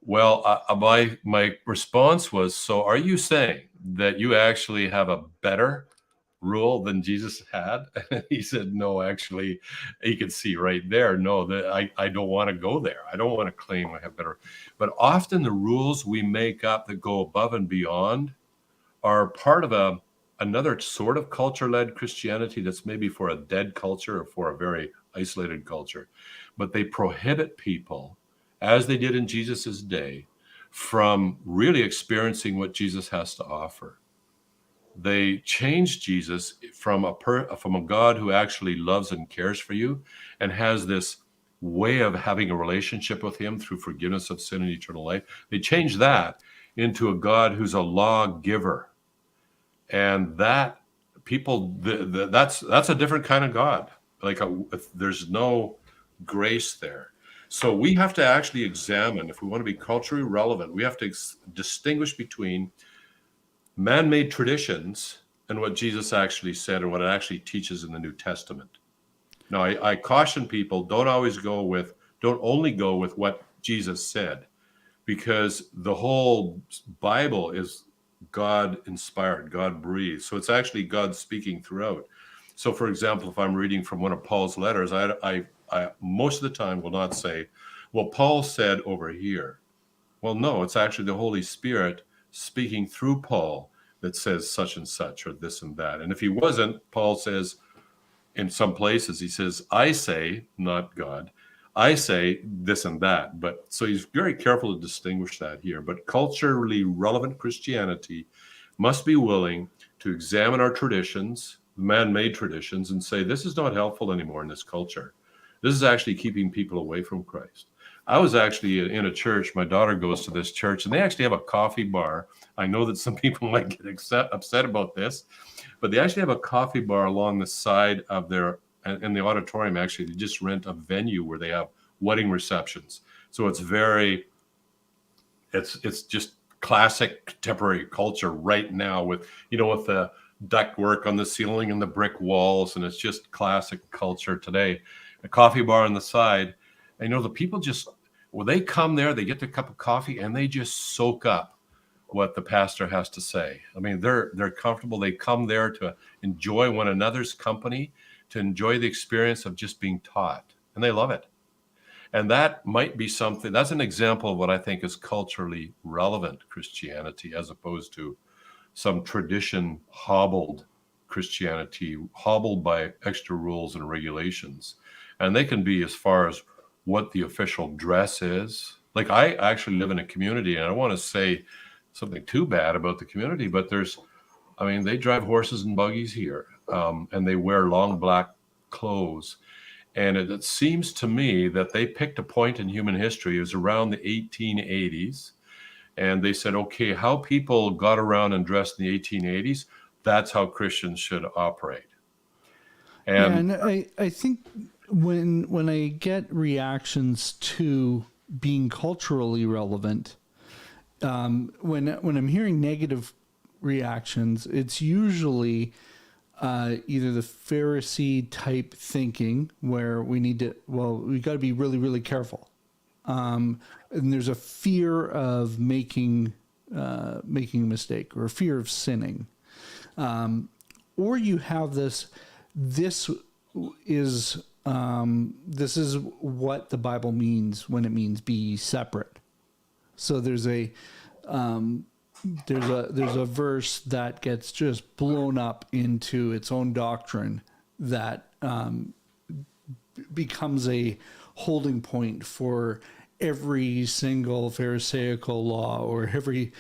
Well, my response was, so are you saying that you actually have a better rule than Jesus had? And he said, no, actually, you can see right there. No, that I don't want to go there. I don't want to claim I have better. But often the rules we make up that go above and beyond are part of another sort of culture-led Christianity that's maybe for a dead culture or for a very isolated culture. But they prohibit people, as they did in Jesus's day, from really experiencing what Jesus has to offer. They changed Jesus from a God who actually loves and cares for you and has this way of having a relationship with him through forgiveness of sin and eternal life. They changed that into a God who's a lawgiver. And that people, that's a different kind of God. Like there's no grace there. So we have to actually examine, if we want to be culturally relevant, we have to distinguish between man-made traditions and what Jesus actually said and what it actually teaches in the New Testament. Now, I caution people, don't only go with what Jesus said, because the whole Bible is God inspired, God breathed. So it's actually God speaking throughout. So for example, if I'm reading from one of Paul's letters, I most of the time will not say, well, Paul said over here. Well, no, it's actually the Holy Spirit speaking through Paul that says such and such or this and that. And if he wasn't, Paul says in some places, he says, I say, not God, I say this and that. But so he's very careful to distinguish that here. But culturally relevant Christianity must be willing to examine our traditions, man-made traditions, and say, this is not helpful anymore in this culture. This is actually keeping people away from Christ. I was actually in a church. My daughter goes to this church, and they actually have a coffee bar. I know that some people might get upset about this, but they actually have a coffee bar along the side of their, in the auditorium. Actually, they just rent a venue where they have wedding receptions. So it's just classic contemporary culture right now with the duct work on the ceiling and the brick walls, and it's just classic culture today. A coffee bar on the side. And, the people they come there, they get their cup of coffee and they just soak up what the pastor has to say. I mean, they're comfortable. They come there to enjoy one another's company, to enjoy the experience of just being taught, and they love it. And that might be something, that's an example of what I think is culturally relevant Christianity, as opposed to some tradition hobbled Christianity, hobbled by extra rules and regulations. And they can be as far as what the official dress is. Like, I actually live in a community, and I don't want to say something too bad about the community, but they drive horses and buggies here, and they wear long black clothes. And it seems to me that they picked a point in human history. It was around the 1880s. And they said, okay, how people got around and dressed in the 1880s, that's how Christians should operate. And I think when I get reactions to being culturally relevant, when I'm hearing negative reactions, it's usually either the Pharisee type thinking where we got to be really, really careful. And there's a fear of making a mistake or a fear of sinning. Or you have this is what the Bible means when it means be separate. So there's a verse that gets just blown up into its own doctrine that becomes a holding point for every single Pharisaical law or every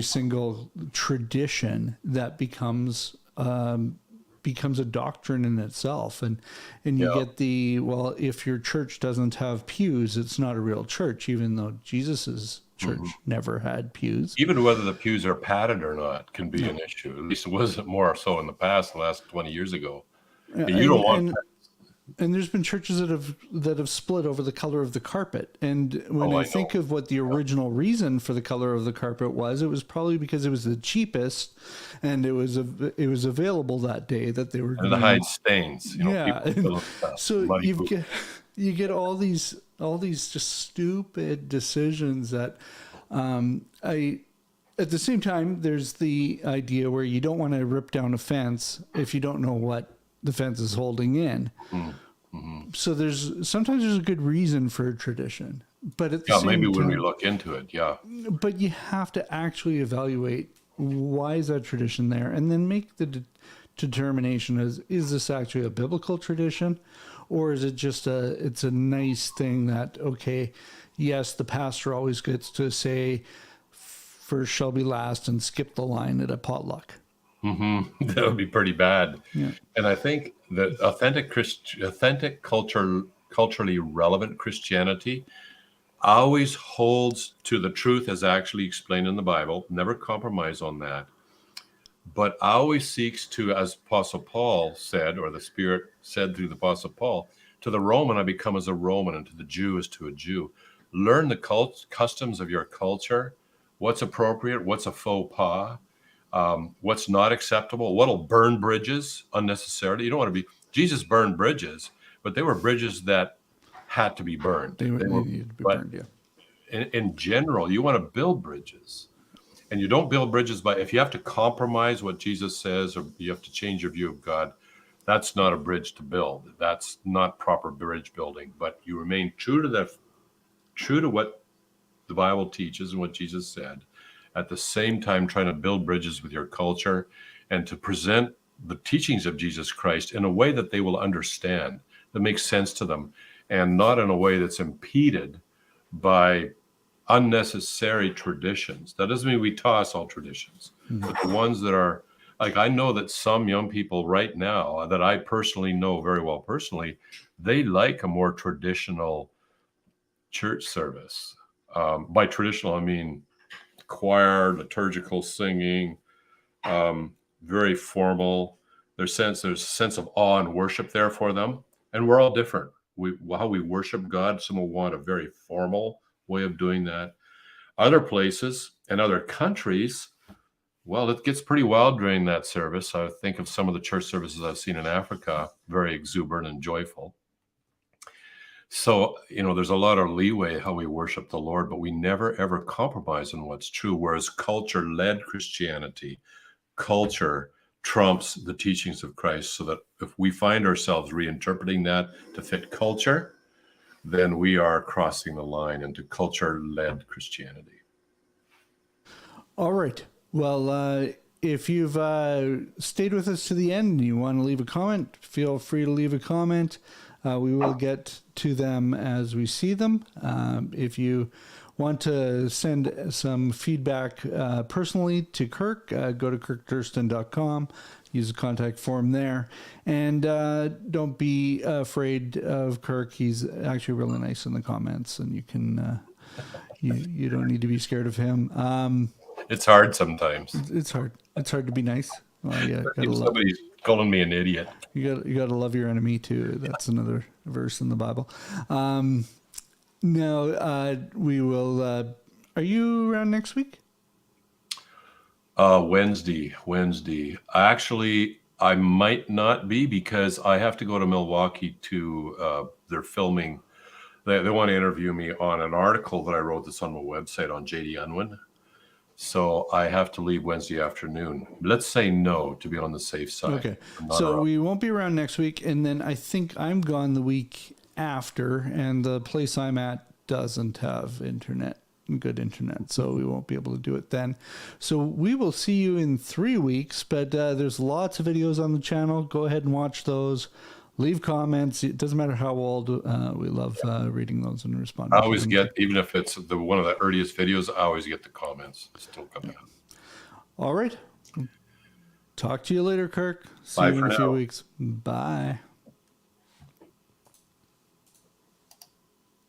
single tradition that becomes a doctrine in itself. And you get if your church doesn't have pews, it's not a real church, even though Jesus's church never had pews. Even whether the pews are padded or not can be an issue. At least it wasn't more so in the past, the last 20 years ago. You don't want and there's been churches that have split over the color of the carpet. And when I think of what the original reason for the color of the carpet was, it was probably because it was the cheapest and it was available that day that they were to hide stains. So you get all these just stupid decisions that at the same time, there's the idea where you don't want to rip down a fence if you don't know what the fence is holding in. So sometimes there's a good reason for a tradition, but at the same maybe time, when we look into it, but you have to actually evaluate why is that tradition there, and then make the determination is this actually a biblical tradition, or is it just it's a nice thing that, okay, yes, the pastor always gets to say first shall be last and skip the line at a potluck. That would be pretty bad. Yeah. And I think that authentic culturally relevant Christianity always holds to the truth as actually explained in the Bible, never compromise on that, but always seeks to, as Apostle Paul said, or the Spirit said through the Apostle Paul, to the Roman I become as a Roman, and to the Jew as to a Jew. Learn the customs of your culture, what's appropriate, what's a faux pas, what's not acceptable, what'll burn bridges unnecessarily. You don't want to be, Jesus burned bridges, but they were bridges that had to be burned. They needed to be burned, yeah. In general, you want to build bridges. And you don't build bridges if you have to compromise what Jesus says, or you have to change your view of God, that's not a bridge to build. That's not proper bridge building. But you remain true to what the Bible teaches and what Jesus said, at the same time trying to build bridges with your culture and to present the teachings of Jesus Christ in a way that they will understand, that makes sense to them, and not in a way that's impeded by unnecessary traditions. That doesn't mean we toss all traditions, but the ones that are, like, I know that some young people right now that I personally know very well personally, they like a more traditional church service. By traditional, I mean choir, liturgical singing, very formal. There's a sense of awe and worship there for them. And we're all different. How we worship God, some will want a very formal way of doing that. Other places and other countries, well, it gets pretty wild during that service. I think of some of the church services I've seen in Africa, very exuberant and joyful. So, there's a lot of leeway how we worship the Lord, but we never, ever compromise on what's true. Whereas culture-led Christianity, culture trumps the teachings of Christ, so that if we find ourselves reinterpreting that to fit culture, then we are crossing the line into culture-led Christianity. All right. Well, if you've stayed with us to the end and you want to leave a comment, feel free to leave a comment. We will get to them as we see them. If you want to send some feedback personally to Kirk, go to kirkdurston.com. Use the contact form there. And don't be afraid of Kirk. He's actually really nice in the comments, and you can you don't need to be scared of him. It's hard sometimes. It's hard. It's hard to be nice. Well, yeah, somebody's calling me an idiot. You got to love your enemy too. That's another verse in the Bible. Now we will. Are you around next week? Wednesday. Actually, I might not be, because I have to go to Milwaukee to, they're filming. They want to interview me on an article that I wrote that's on my website on JD Unwin. So I have to leave Wednesday afternoon. Let's say no, to be on the safe side. Okay. I'm not So around. we won't be around next week. And then I think I'm gone the week after, and the place I'm at doesn't have good internet. So we won't be able to do it then. So we will see you in 3 weeks, but there's lots of videos on the channel. Go ahead and watch those. Leave comments. It doesn't matter how old. We love reading those and responding. I always get, even if it's one of the earliest videos, I always get the comments still coming up. All right. Talk to you later, Kirk. See Bye you in for a few now. weeks. Bye.